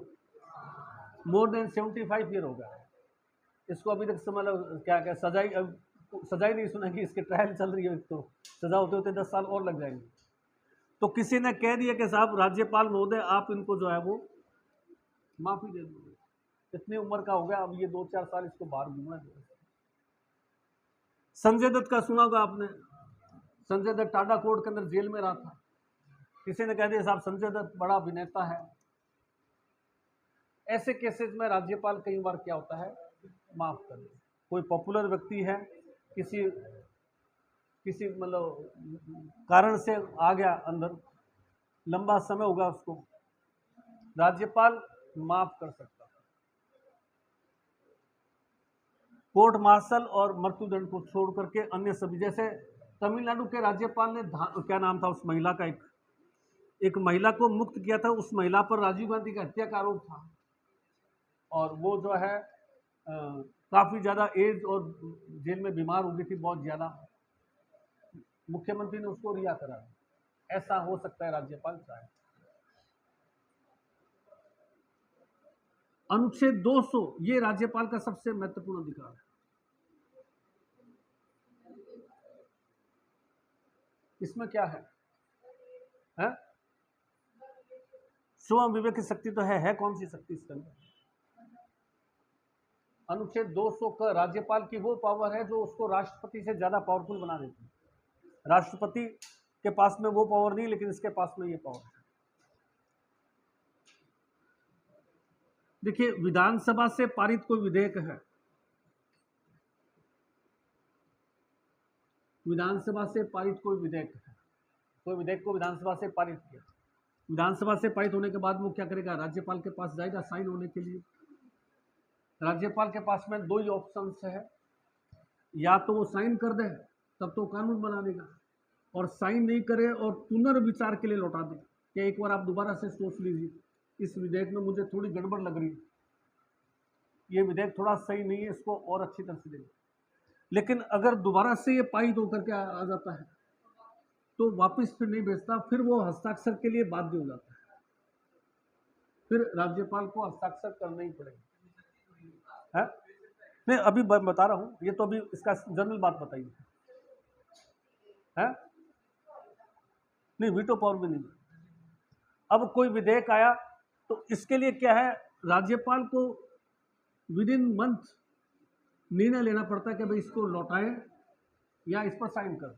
more than 75 year हो गया, इसको अभी तक मतलब क्या क्या सजाई सजा ही नहीं सुनेंगे, इसके ट्रायल चल रही है, तो सजा होते होते 10 साल और लग जाएंगे। तो किसी ने कह दिया कि साहब राज्यपाल महोदय आप इनको जो है वो माफी दे दो, इतनी उम्र का हो गया, अब ये 2-4 साल इसको बाहर घूमना है। संजय दत्त का सुना होगा आपने, संजय दत्त टाडा कोर्ट के अंदर जेल में रहा था, किसी ने कह दिया साहब संजय दत्त बड़ा अभिनेता है। ऐसे केसेस में राज्यपाल कई बार क्या होता है, माफ कर दे। कोई पॉपुलर व्यक्ति है, किसी किसी मतलब कारण से आ गया अंदर, लंबा समय होगा उसको, राज्यपाल माफ कर सकता है। कोर्ट मार्शल और मृत्युदंड को छोड़ करके अन्य सभी, जैसे तमिलनाडु के राज्यपाल ने क्या नाम था उस महिला का, एक महिला को मुक्त किया था, उस महिला पर राजीव गांधी का हत्या का आरोप था, और वो जो है काफी ज्यादा एज और जेल में बीमार हो गई थी बहुत ज्यादा, मुख्यमंत्री ने उसको रिहा करा। ऐसा हो सकता है राज्यपाल चाहे। अनुच्छेद 200 ये राज्यपाल का सबसे महत्वपूर्ण अधिकार है। इसमें क्या है? स्वयं विवेक की शक्ति तो है कौन सी शक्ति इसके अंदर? अनुच्छेद 200 का राज्यपाल की वो पावर है जो उसको राष्ट्रपति से ज्यादा पावरफुल बना देती है। राष्ट्रपति के पास में वो पावर नहीं, लेकिन इसके पास में ये पावर है। देखिए, विधानसभा से पारित कोई विधेयक है, विधानसभा से पारित कोई विधेयक है, कोई विधेयक को विधानसभा से पारित किया, विधानसभा से पारित होने के बाद वो क्या करेगा, राज्यपाल के पास जाएगा साइन होने के लिए। राज्यपाल के पास में दो ही ऑप्शंस है, या तो वो साइन कर दे तब तो कानून बना देगा, और साइन नहीं करे और पुनर्विचार के लिए लौटा दे कि एक बार आप दोबारा से सोच लीजिए, इस विधेयक में मुझे थोड़ी गड़बड़ लग रही है, ये विधेयक थोड़ा सही नहीं है, इसको और अच्छी तरह से देंगे। लेकिन अगर दोबारा से ये पारित होकर के आ जाता है तो वापस फिर नहीं भेजता, फिर वो हस्ताक्षर के लिए बाध्य हो जाता है, फिर राज्यपाल को हस्ताक्षर करना ही पड़ेगा। है नहीं, अभी बता रहा हूं, ये तो अभी इसका जनरल बात बताइए है, नहीं वीटो पावर भी नहीं। अब कोई विधेयक आया तो इसके लिए क्या है, राज्यपाल को विद इन मंथ निर्णय लेना पड़ता है कि भाई इसको लौटाएं या इस पर साइन कर।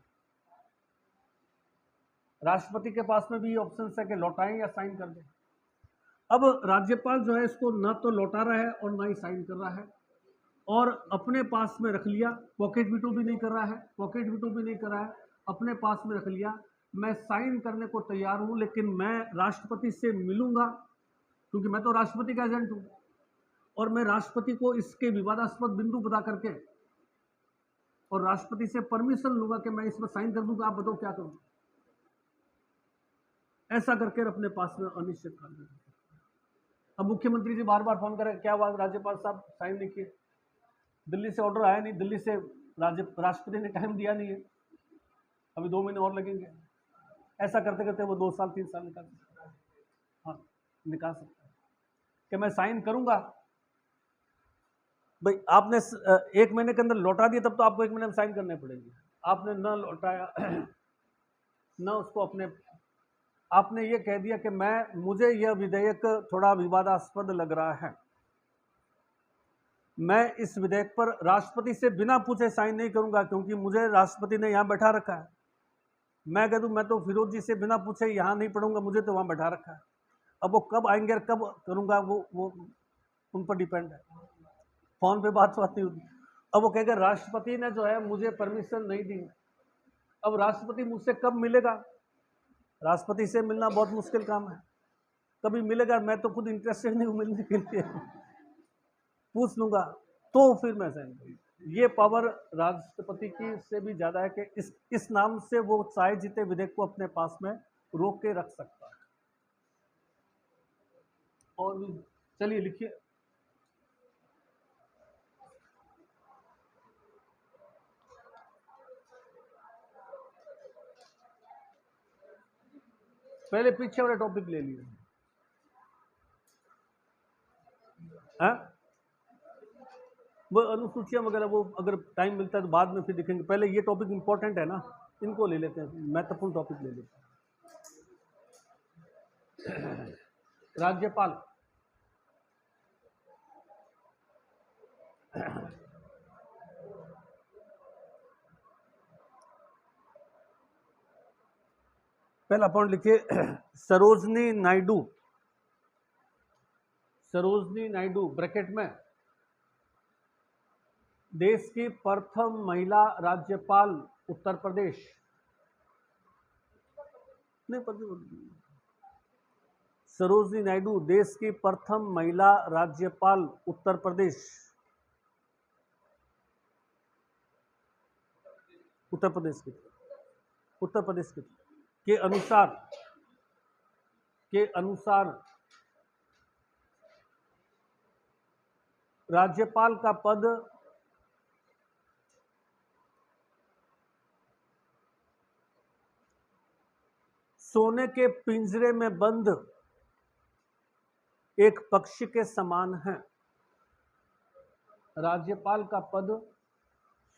राष्ट्रपति के पास में भी ये ऑप्शन है कि लौटाएं या साइन कर दें। अब राज्यपाल जो है इसको न तो लौटा रहा है और ना ही साइन कर रहा है, और अपने पास में रख लिया, पॉकेट वीटो भी नहीं कर रहा है, पॉकेट वीटो भी नहीं कर रहा है, अपने पास में रख लिया, मैं साइन करने को तैयार हूं लेकिन मैं राष्ट्रपति से मिलूंगा, क्योंकि मैं तो राष्ट्रपति का एजेंट हूं, और मैं राष्ट्रपति को इसके विवादास्पद बिंदु बता करके और राष्ट्रपति से परमिशन लूंगा कि मैं इस पर साइन कर दूंगा, आप बताओ क्या करूं। ऐसा करके अपने पास में अनिश्चित काल में। अब मुख्यमंत्री जी बार बार फोन करें, क्या बात राज्यपाल साहब साइन नहीं किए, दिल्ली से ऑर्डर आया नहीं, दिल्ली से राष्ट्रपति ने टाइम दिया नहीं है, अभी 2 महीने और लगेंगे। ऐसा करते करते वो 2 साल 3 साल निकाल सकता है, हाँ निकाल सकता है कि मैं साइन करूंगा। भाई आपने 1 महीने के अंदर लौटा दिया, तब तो आपको 1 महीने में साइन करने पड़ेंगे। आपने न लौटाया न उसको अपने, आपने ये कह दिया कि मुझे यह विधेयक थोड़ा विवादास्पद लग रहा है, मैं इस विधेयक पर राष्ट्रपति से बिना पूछे साइन नहीं करूंगा, क्योंकि मुझे राष्ट्रपति ने यहां बैठा रखा है। मैं कह दूं मैं तो फिरोज जी से बिना पूछे यहां नहीं पढ़ूंगा, मुझे तो वहां बैठा रखा है। अब वो कब आएंगे और कब करूंगा वो उन पर डिपेंड है, फोन पे बात नहीं होती। अब वो कहेगा राष्ट्रपति ने जो है मुझे परमिशन नहीं दी, अब राष्ट्रपति मुझसे कब मिलेगा, राष्ट्रपति से मिलना बहुत मुश्किल काम है, कभी मिलेगा, मैं तो खुद इंटरेस्टेड नहीं हूं मिलने के लिए, पूछ लूंगा तो फिर मैं साइन करूंगा। ये पावर राष्ट्रपति की से भी ज्यादा है कि इस नाम से वो चाहे जितने विधेयक को अपने पास में रोक के रख सकता है। और भी चलिए लिखिए, पहले पीछे वाले टॉपिक ले लिए। हाँ वो अनुसूचियां वगैरह वो अगर टाइम मिलता है तो बाद में फिर देखेंगे, पहले ये टॉपिक इंपॉर्टेंट है ना, इनको ले लेते हैं, महत्वपूर्ण टॉपिक ले लेते हैं। राज्यपाल, पहला पॉइंट लिखिए, सरोजनी नायडू, सरोजनी नायडू ब्रैकेट में देश की प्रथम महिला राज्यपाल उत्तर प्रदेश, नहीं सरोजनी नायडू देश की प्रथम महिला राज्यपाल उत्तर प्रदेश, उत्तर प्रदेश की, उत्तर प्रदेश के अनुसार, के अनुसार राज्यपाल का पद सोने के पिंजरे में बंद एक पक्षी के समान है। राज्यपाल का पद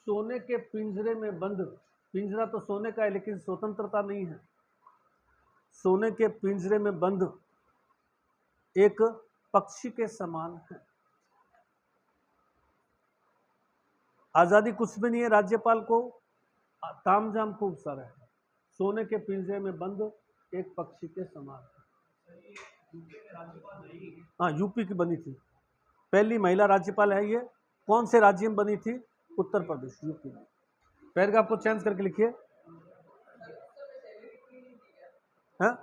सोने के पिंजरे में बंद, पिंजरा तो सोने का है लेकिन स्वतंत्रता नहीं है, सोने के पिंजरे में बंद एक पक्षी के समान है। आजादी कुछ भी नहीं है, राज्यपाल को तामझाम खूब सारा है, सोने के पिंजरे में बंद एक पक्षी के समान है। हाँ, यूपी की बनी थी, पहली महिला राज्यपाल है ये। कौन से राज्य में बनी थी? उत्तर प्रदेश, यूपी में। पैराग्राफ को चेंज करके लिखिए। हाँ,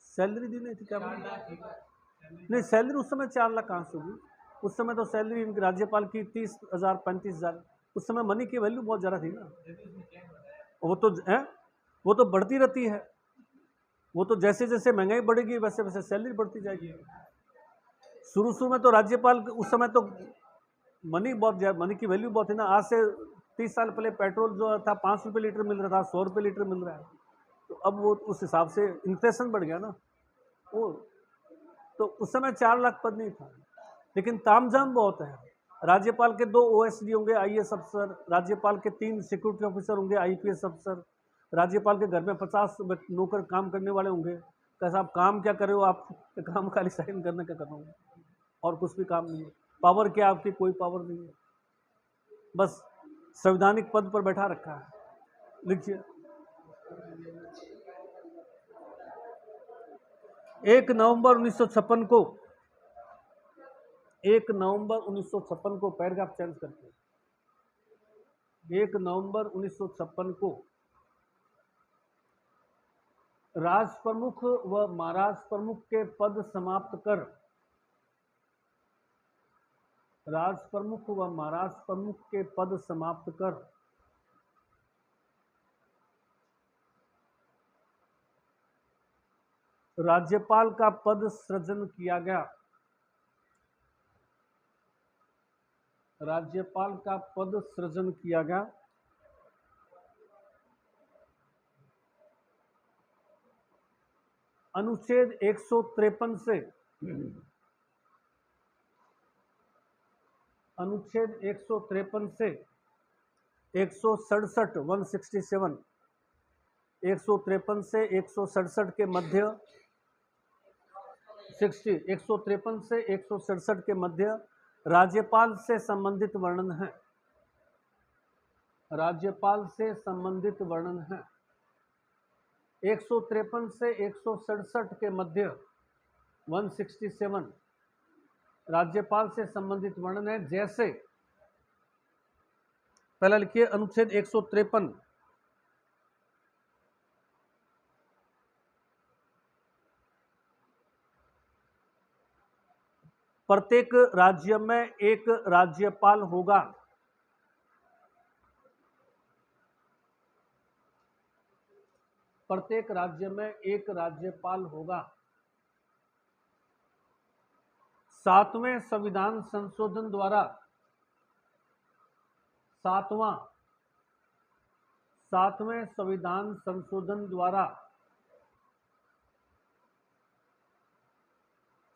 सैलरी दी नहीं थी क्या? नहीं, सैलरी उस समय 4 लाख कहाँ से होगी? उस समय तो सैलरी इनके राज्यपाल की 30,000 35,000, उस समय मनी की वैल्यू बहुत ज़्यादा थी ना। वो तो है, वो तो बढ़ती रहती है, वो तो जैसे जैसे महंगाई बढ़ेगी वैसे वैसे सैलरी बढ़ती जाएगी। शुरू में तो राज्यपाल उस समय तो मनी की वैल्यू बहुत थी ना। आज से 30 साल पहले पेट्रोल जो था 5 रुपये लीटर मिल रहा था, 100 रुपये लीटर मिल रहा है, तो अब वो उस हिसाब से इन्फ्लेशन बढ़ गया ना वो। तो उस समय 4 लाख पद नहीं था, लेकिन तामझाम बहुत है। राज्यपाल के 2 OSD होंगे, IAS अफसर, राज्यपाल के 3 सिक्योरिटी ऑफिसर होंगे, IPS अफसर, राज्यपाल के घर में 50 नौकर काम करने वाले होंगे। कैसा आप काम क्या कर रहे हो? आप काम खाली साइन करने का कर रहा हूँ, और कुछ भी काम नहीं है। पावर क्या आपकी? कोई पावर नहीं है, बस संवैधानिक पद पर बैठा रखा है। लिखिए, 1 नवंबर 1956 को, 1 नवंबर 1956 को, पैराग्राफ चेंज करके, 1 नवंबर 1956 को राज प्रमुख व महाराज प्रमुख के पद समाप्त कर, राज प्रमुख व महाराज प्रमुख के पद समाप्त कर राज्यपाल का पद सृजन किया गया, राज्यपाल का पद सृजन किया गया। अनुच्छेद 153 से, अनुच्छेद 153 से 167 167, 153 से 167 के मध्य 153 से 167 के मध्य राज्यपाल से संबंधित वर्णन है, राज्यपाल से संबंधित वर्णन है। 153 से 167 के मध्य 167 राज्यपाल से संबंधित वर्णन है। जैसे पहला लिखिए, अनुच्छेद 153, प्रत्येक राज्य में एक राज्यपाल होगा, प्रत्येक राज्य में एक राज्यपाल होगा। 7वें संविधान संशोधन द्वारा, 7वें संविधान संशोधन द्वारा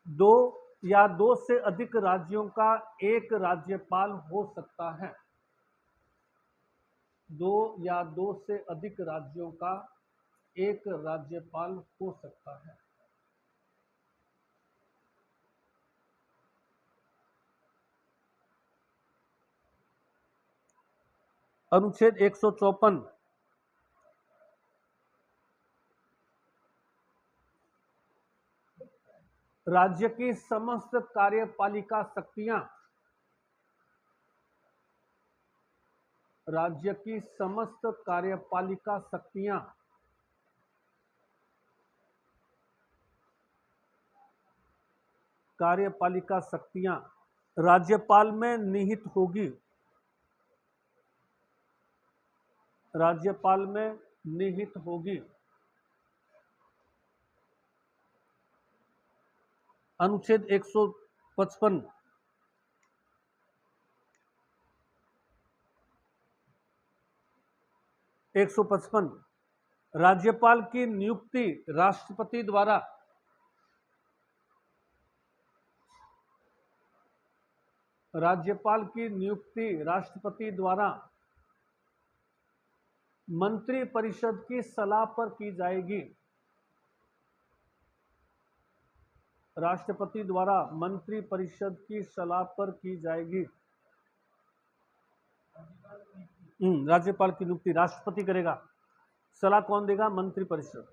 2 या दो से अधिक राज्यों का एक राज्यपाल हो सकता है। दो या दो से अधिक राज्यों का एक राज्यपाल हो सकता है। अनुच्छेद 154 राज्य की समस्त कार्यपालिका शक्तियां राज्य की समस्त कार्यपालिका शक्तियां राज्यपाल में निहित होगी। राज्यपाल में निहित होगी। अनुच्छेद 155 राज्यपाल की नियुक्ति राष्ट्रपति द्वारा मंत्रिपरिषद की सलाह पर की जाएगी। राष्ट्रपति द्वारा मंत्रिपरिषद की सलाह पर की जाएगी। राज्यपाल की नियुक्ति राष्ट्रपति करेगा, सलाह कौन देगा? मंत्रिपरिषद।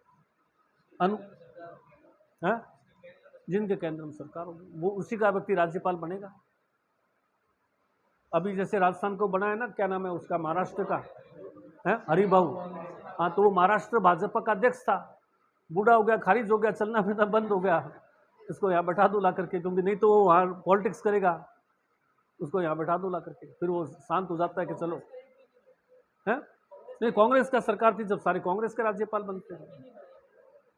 जिनके केंद्र में सरकार होगी वो उसी का व्यक्ति राज्यपाल बनेगा। अभी जैसे राजस्थान को बना है ना, क्या नाम है उसका, महाराष्ट्र का है हरिभाऊ। हाँ, तो वो महाराष्ट्र भाजपा का अध्यक्ष था, बूढ़ा हो गया, खारिज हो गया, चलना फिरना बंद हो गया। इसको यहाँ बैठा दो ला करके, क्योंकि नहीं तो वो वहाँ पॉलिटिक्स करेगा। उसको यहाँ बैठा दो ला करके, फिर वो शांत हो जाता है कि चलो है। नहीं, कांग्रेस का सरकार थी जब सारे कांग्रेस के राज्यपाल बनते हैं।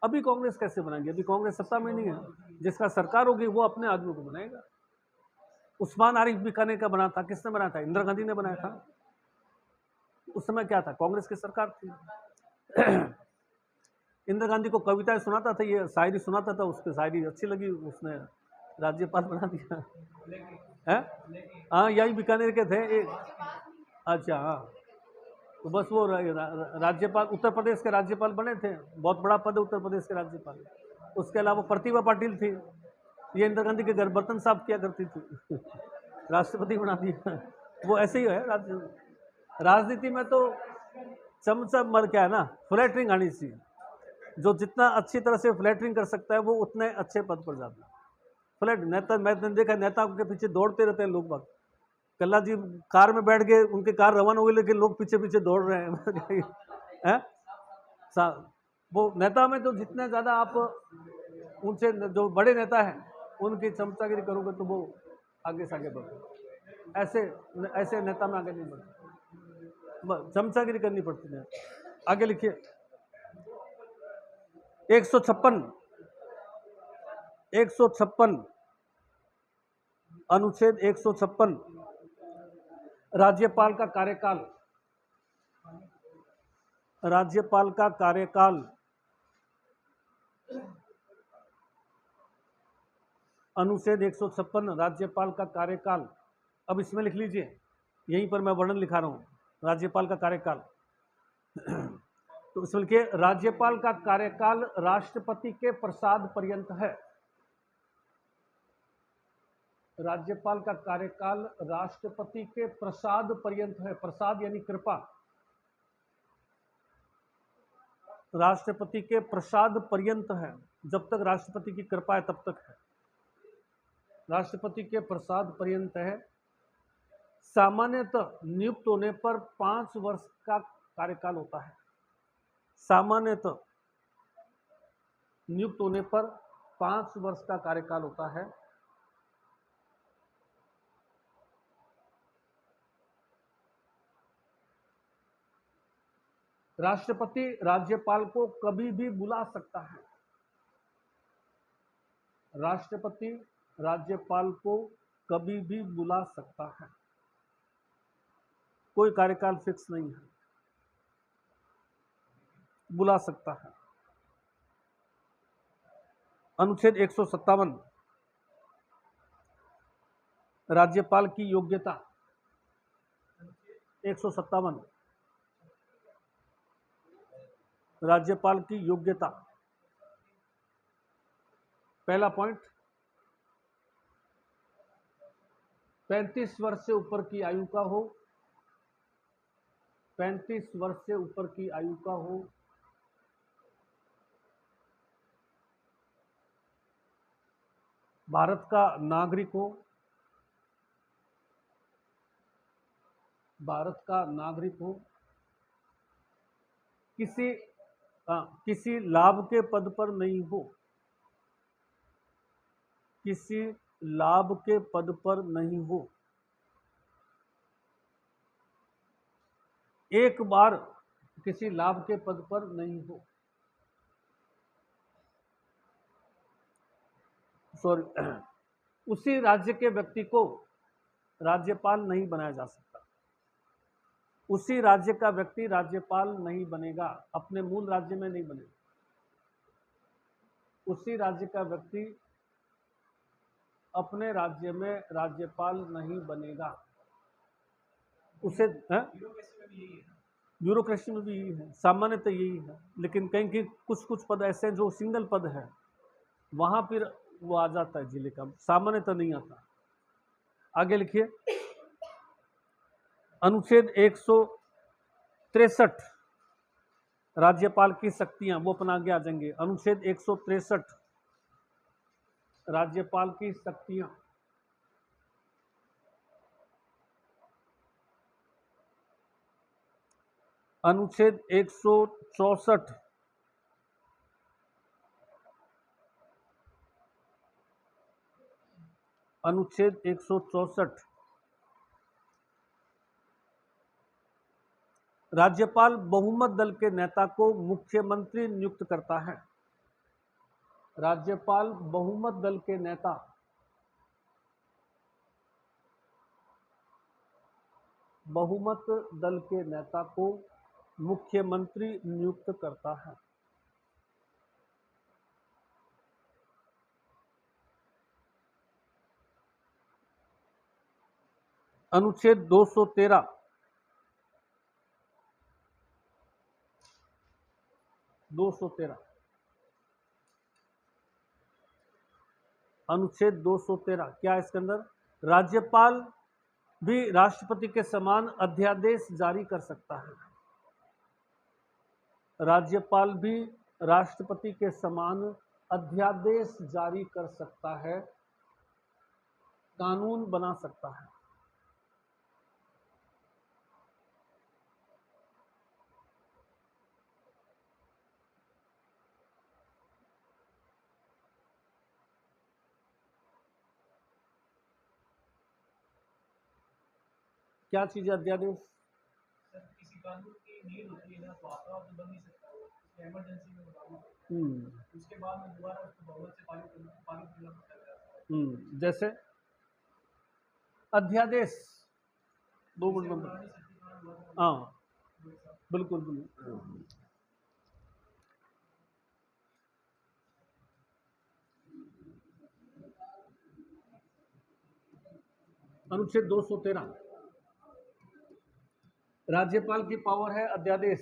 अभी कांग्रेस कैसे बनाएंगे? अभी कांग्रेस सत्ता में नहीं है। जिसका सरकार होगी वो अपने आदमी को बनाएगा। उस्मान आरिफ बीकानेर का बना था, किसने बनाया था? इंदिरा गांधी ने बनाया था। उस समय क्या था? कांग्रेस की सरकार थी। इंदिरा गांधी को कविताएं सुनाता था, ये शायरी सुनाता था, उसकी शायरी अच्छी लगी, उसने राज्यपाल बना दिया है। हाँ, यही बीकानेर के थे एक। अच्छा, हाँ, तो बस वो राज्यपाल उत्तर प्रदेश के राज्यपाल बने थे। बहुत बड़ा पद है उत्तर प्रदेश के राज्यपाल। उसके अलावा प्रतिभा पाटिल थी, ये इंदिरा गांधी के घर बर्तन साफ किया करती थी। राष्ट्रपति बना दिया। वो ऐसे ही है राजनीति में तो चमचा मर क्या है ना, फ्लैटरिंग आनी चाहिए। जो जितना अच्छी तरह से फ्लैटरिंग कर सकता है वो उतने अच्छे पद पर जाता है। फ्लैट नेता, मैंने देखा नेताओं के पीछे दौड़ते रहते हैं लोग बाग। कल्ला जी कार में बैठ गए, उनके कार रवाना हुई, लेकिन लोग पीछे पीछे दौड़ रहे हैं। वो नेता में तो जितने ज़्यादा आप उनसे जो बड़े नेता हैं उनकी चमचागिरी करोगे तो वो आगे से आगे बढ़ते। ऐसे नेता में आगे नहीं बढ़ते, चमचागिरी करनी पड़ती है। आगे लिखिए 156 अनुच्छेद 156 राज्यपाल का कार्यकाल अनुच्छेद 156 राज्यपाल का कार्यकाल। अब इसमें लिख लीजिए, यहीं पर मैं वर्णन लिखा रहा हूं राज्यपाल का कार्यकाल। तो इसमें लिखिए, राज्यपाल का कार्यकाल राष्ट्रपति के प्रसाद पर्यंत है। राज्यपाल का कार्यकाल राष्ट्रपति के प्रसाद पर्यंत है। प्रसाद यानी कृपा। राष्ट्रपति के प्रसाद पर्यंत है, जब तक राष्ट्रपति की कृपा है तब तक है। राष्ट्रपति के प्रसाद पर्यंत है। सामान्यतः नियुक्त होने पर 5 वर्ष का कार्यकाल होता है। सामान्यतः नियुक्त होने पर 5 वर्ष का कार्यकाल होता है। राष्ट्रपति राज्यपाल को कभी भी बुला सकता है। राष्ट्रपति राज्यपाल को कभी भी बुला सकता है। कोई कार्यकाल फिक्स नहीं है, बुला सकता है। अनुच्छेद 157 राज्यपाल की योग्यता 157। राज्यपाल की योग्यता, पहला पॉइंट, 35 वर्ष से ऊपर की आयु का हो, 35 वर्ष से ऊपर की आयु का हो, भारत का नागरिक हो, भारत का नागरिक हो, किसी लाभ के पद पर नहीं हो, किसी लाभ के पद पर नहीं हो, एक बार किसी लाभ के पद पर नहीं हो, सॉरी, उसी राज्य के व्यक्ति को राज्यपाल नहीं बनाया जा सकता। उसी राज्य का व्यक्ति राज्यपाल नहीं बनेगा, अपने मूल राज्य में नहीं बनेगा। उसी राज्य का व्यक्ति अपने राज्य में राज्यपाल नहीं बनेगा। उसे ब्यूरोक्रेसी में भी यही है, सामान्यतः यही है, लेकिन कहीं कहीं कुछ पद ऐसे हैं जो सिंगल पद है, वहां फिर वो आ जाता है जिले का, सामान्यतः नहीं आता। आगे लिखिए, अनुच्छेद 163, राज्यपाल की शक्तियां, वो अपना आगे आ जाएंगे। अनुच्छेद 163, राज्यपाल की शक्तियां, अनुच्छेद 164, अनुच्छेद 164, राज्यपाल बहुमत दल के नेता को मुख्यमंत्री नियुक्त करता है। राज्यपाल बहुमत दल के नेता, बहुमत दल के नेता को मुख्यमंत्री नियुक्त करता है। अनुच्छेद 213, अनुच्छेद 213 क्या है इसके अंदर? राज्यपाल भी राष्ट्रपति के समान अध्यादेश जारी कर सकता है। राज्यपाल भी राष्ट्रपति के समान अध्यादेश जारी कर सकता है, कानून बना सकता है। क्या चीज है अध्यादेश? किसी कानून की नीड होती है ना, तो आपका तो बन नहीं सकता, उसको इमरजेंसी में लागू, उसके बाद में दोबारा उसको बहुमत से पारित करना पड़ता है। जैसे अध्यादेश 2 मिनट में, हाँ बिल्कुल बिल्कुल। अनुच्छेद 213, राज्यपाल की पावर है अध्यादेश।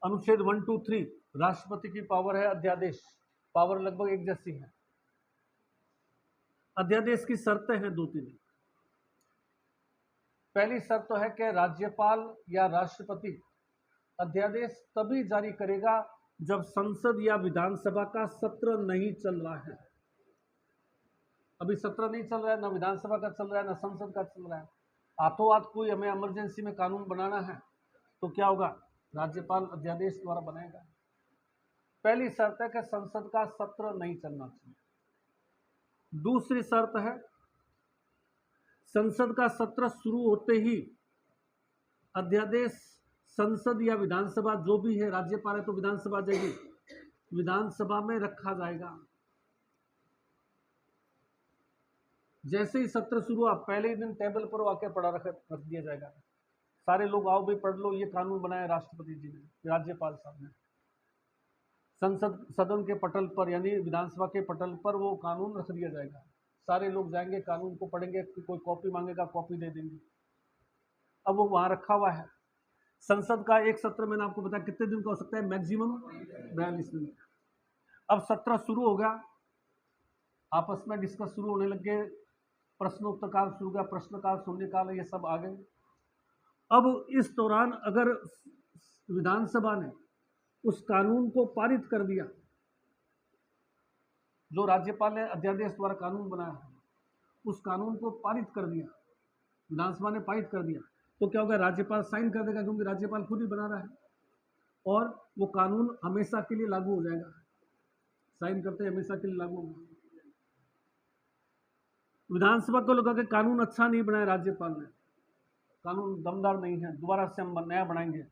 अनुच्छेद 1, 2, 3, राष्ट्रपति की पावर है अध्यादेश। पावर लगभग एक जैसी है। अध्यादेश की शर्तें हैं 2-3। पहली शर्त तो है कि राज्यपाल या राष्ट्रपति अध्यादेश तभी जारी करेगा जब संसद या विधानसभा का सत्र नहीं चल रहा है। अभी सत्र नहीं चल रहा है, ना विधानसभा का चल रहा है, ना संसद का चल रहा है, हाथों हाथ कोई हमें इमरजेंसी में कानून बनाना है तो क्या होगा? राज्यपाल अध्यादेश द्वारा बनाएगा। पहली शर्त है कि संसद का सत्र नहीं चलना चाहिए। दूसरी शर्त है संसद का सत्र शुरू होते ही अध्यादेश संसद या विधानसभा जो भी है, राज्यपाल है तो विधानसभा जाएगी, विधानसभा में रखा जाएगा। जैसे ही सत्र शुरू हुआ पहले ही दिन टेबल पर आके पढ़ा रख दिया जाएगा। सारे लोग आओ भाई पढ़ लो, ये कानून बनाया राष्ट्रपति जी ने, राज्यपाल साहब ने। संसद सदन के पटल पर यानी विधानसभा के पटल पर वो कानून रख दिया जाएगा। सारे लोग जाएंगे, कानून को पढ़ेंगे, कोई कॉपी मांगेगा कॉपी दे देंगे। अब वो वहां रखा हुआ है। संसद का एक सत्र मैंने आपको बताया कितने दिन का हो सकता है, मैक्सिमम 42 दिन। अब सत्र शुरू हो गया, आपस में डिस्कस शुरू होने लग गए, प्रश्नोत्तर काल शुरू हो गया, प्रश्नकाल, शून्यकाल, ये सब आ गए। अब इस दौरान अगर विधानसभा ने उस कानून को पारित कर दिया, जो राज्यपाल ने अध्यादेश द्वारा कानून बनाया है, उस कानून को पारित कर दिया, विधानसभा ने पारित कर दिया, तो क्या होगा, राज्यपाल साइन कर देगा, क्योंकि राज्यपाल खुद ही बना रहा है, और वो कानून हमेशा के लिए लागू हो जाएगा। साइन करते हमेशा के लिए लागू होगा। विधानसभा को लगा कि कानून अच्छा नहीं बनाया राज्यपाल ने, कानून दमदार नहीं है, दोबारा से हम नया बनाएंगे।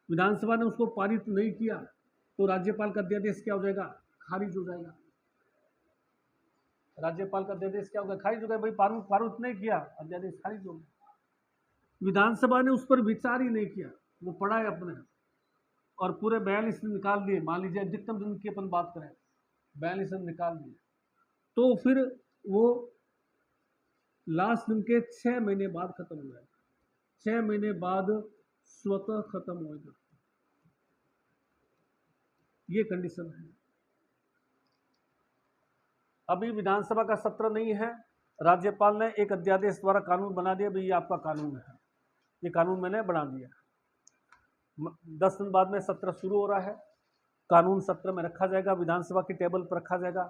विधानसभा ने उसको पारित नहीं किया तो राज्यपाल का अध्यादेश क्या हो जाएगा, खारिज हो जाएगा। राज्यपाल का अध्यादेश क्या होगा, खारिज हो गया। भाई पारित नहीं किया, अध्यादेश खारिज हो गया। विधानसभा ने उस पर विचार ही नहीं किया, वो पढ़ा है अपने, और पूरे 42 दिन निकाल दिए। मान लीजिए अधिकतम दिन की अपन बात करें, 42 दिन निकाल दिए, तो फिर वो लास्ट दिन के 6 महीने बाद खत्म हो जाएगा। 6 महीने बाद स्वतः खत्म होगा, ये कंडीशन है। अभी विधानसभा का सत्र नहीं है, राज्यपाल ने एक अध्यादेश द्वारा कानून बना दिया, भाई ये आपका कानून है, ये कानून मैंने बना दिया। 10 दिन बाद में सत्र शुरू हो रहा है, कानून सत्र में रखा जाएगा, विधानसभा की टेबल पर रखा जाएगा।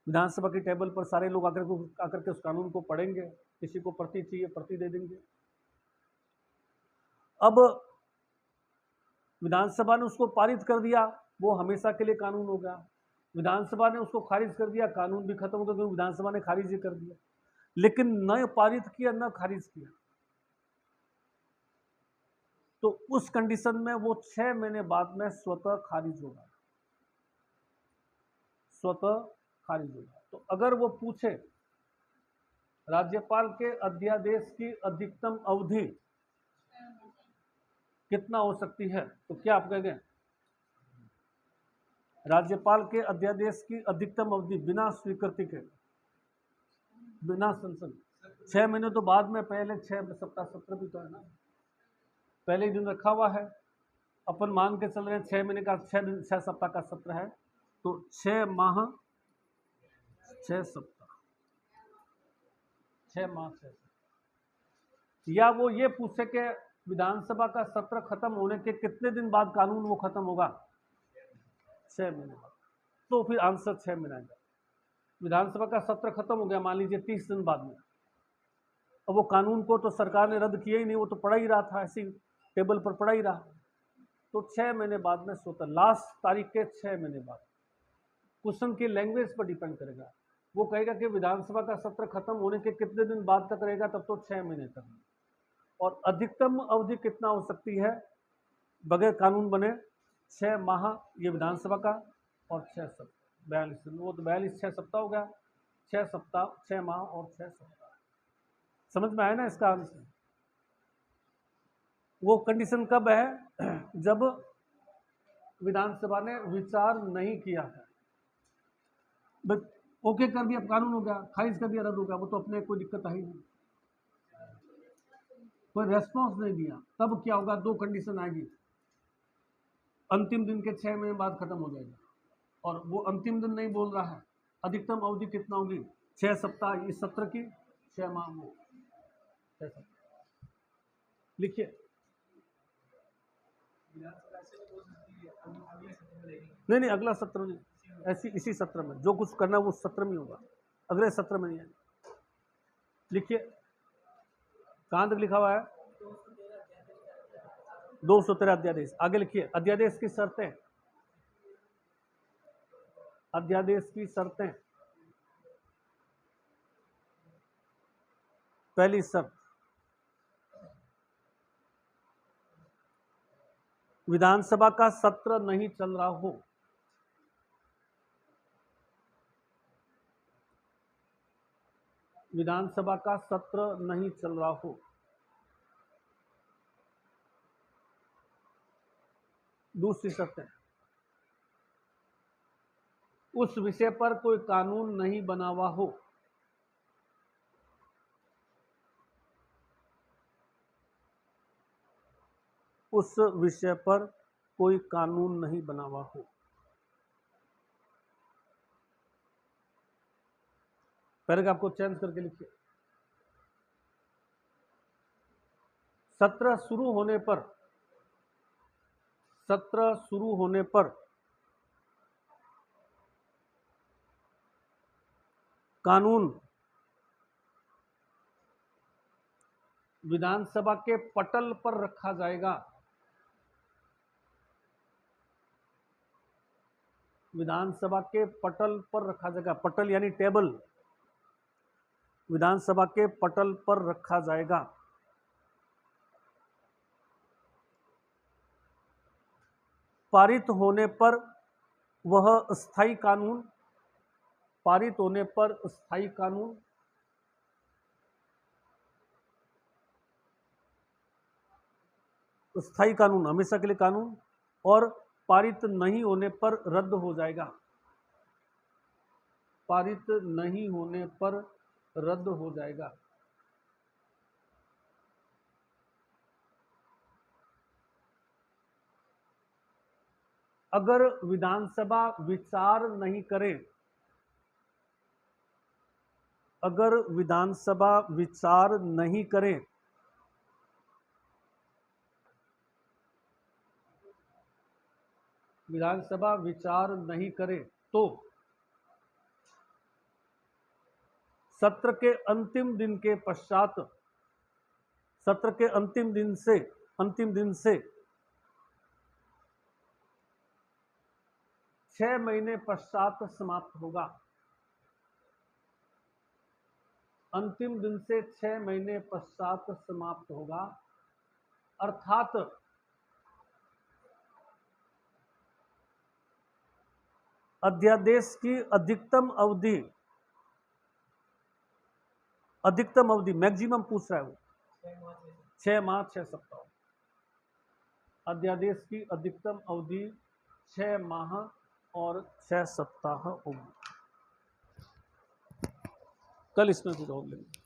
विधानसभा की टेबल पर सारे लोग आकर के उस कानून को पढ़ेंगे, किसी को प्रति चाहिए प्रति दे देंगे। अब विधानसभा ने उसको पारित कर दिया, वो हमेशा के लिए कानून हो गया। विधानसभा ने उसको खारिज कर दिया, कानून भी खत्म हो गया, क्योंकि विधानसभा ने खारिज ही कर दिया। लेकिन न पारित किया न खारिज किया, तो उस कंडीशन में वो 6 महीने बाद में स्वतः खारिज होगा, स्वतः खारिज होगा। तो अगर वो पूछे राज्यपाल के अध्यादेश की अधिकतम अवधि कितना हो सकती है, तो क्या आप कहेंगे, राज्यपाल के अध्यादेश की अधिकतम अवधि बिना स्वीकृति के, बिना संसद, 6 महीने तो बाद में, पहले 6 सप्ताह सत्र भी तो है ना, पहले ही दिन रखा हुआ है। अपन मान के चल रहे हैं 6 महीने का, 6 सप्ताह का सत्र है, तो 6 माह 6 सप्ताह, 6 माह 6 सप्ताह। या वो ये पूछे कि विधानसभा का सत्र खत्म होने के कितने दिन बाद कानून वो खत्म होगा, 6 महीने बाद, तो फिर आंसर 6 महीने आएगा। विधानसभा का सत्र खत्म हो गया मान लीजिए 30 दिन बाद में, अब वो कानून को तो सरकार ने रद्द किया ही नहीं, वो तो पड़ा ही रहा था, ऐसी टेबल पर पड़ा ही रहा, तो 6 महीने बाद में स्वतः, लास्ट तारीख के 6 महीने बाद। क्वेश्चन की लैंग्वेज पर डिपेंड करेगा, वो कहेगा कि विधानसभा का सत्र खत्म होने के कितने दिन बाद तक रहेगा, तब तो 6 महीने तक। और अधिकतम अवधि कितना हो सकती है बगैर कानून बने, 6 माह ये विधानसभा का, और 6 सप्ताह, 42 दिन, वो तो 42 6 सप्ताह हो गया, 6 सप्ताह 6 माह और 6 सप्ताह। समझ में आया ना इसका आंसर। वो कंडीशन कब है, जब विधानसभा ने विचार नहीं किया है, बस ओके कर दिया, कानून हो गया, खारिज कर दिया, रद्द हो गया, वो तो अपने कोई दिक्कत आई नहीं, कोई रेस्पॉन्स नहीं दिया, तब क्या होगा, 2 कंडीशन आएगी, अंतिम दिन के 6 महीने बाद खत्म हो जाएगा, और वो अंतिम दिन नहीं बोल रहा है, अधिकतम अवधि कितना होगी, 6 सप्ताह इस सत्र की, 6 माह में 6 सप्ताह। लिखिए, नहीं अगला सत्र नहीं, ऐसी इसी सत्र में जो कुछ करना है वो सत्र में होगा, अगले सत्र में नहीं है। लिखिए, कहां तक लिखा हुआ है, 213 अध्यादेश, आगे लिखिए, अध्यादेश की शर्तें, अध्यादेश की शर्तें। पहली शर्त, विधानसभा का सत्र नहीं चल रहा हो, विधानसभा का सत्र नहीं चल रहा हो। दूसरी शर्त है, उस विषय पर कोई कानून नहीं बना हुआ हो, उस विषय पर कोई कानून नहीं बना हुआ हो। पैराग्राफ को चेंज करके लिखिए। सत्र शुरू होने पर कानून विधानसभा के पटल पर रखा जाएगा। विधानसभा के पटल पर रखा जाएगा। पटल यानी टेबल। विधानसभा के पटल पर रखा जाएगा। पारित होने पर वह स्थायी कानून, पारित होने पर स्थायी कानून, स्थायी कानून हमेशा के लिए कानून, और पारित नहीं होने पर रद्द हो जाएगा। पारित नहीं होने पर रद्द हो जाएगा। अगर विधानसभा विचार नहीं करे, अगर विधानसभा विचार नहीं करे विधानसभा विचार नहीं करे तो सत्र के अंतिम दिन के पश्चात, सत्र के अंतिम दिन से 6 महीने पश्चात समाप्त होगा। अंतिम दिन से 6 महीने पश्चात समाप्त होगा। अर्थात अध्यादेश की अधिकतम अवधि मैक्सिमम पूछ रहा है वो 6 माह 6 सप्ताह। अध्यादेश की अधिकतम अवधि 6 माह और 6 सप्ताह होगी। कल इसमें भी रोक लेंगे।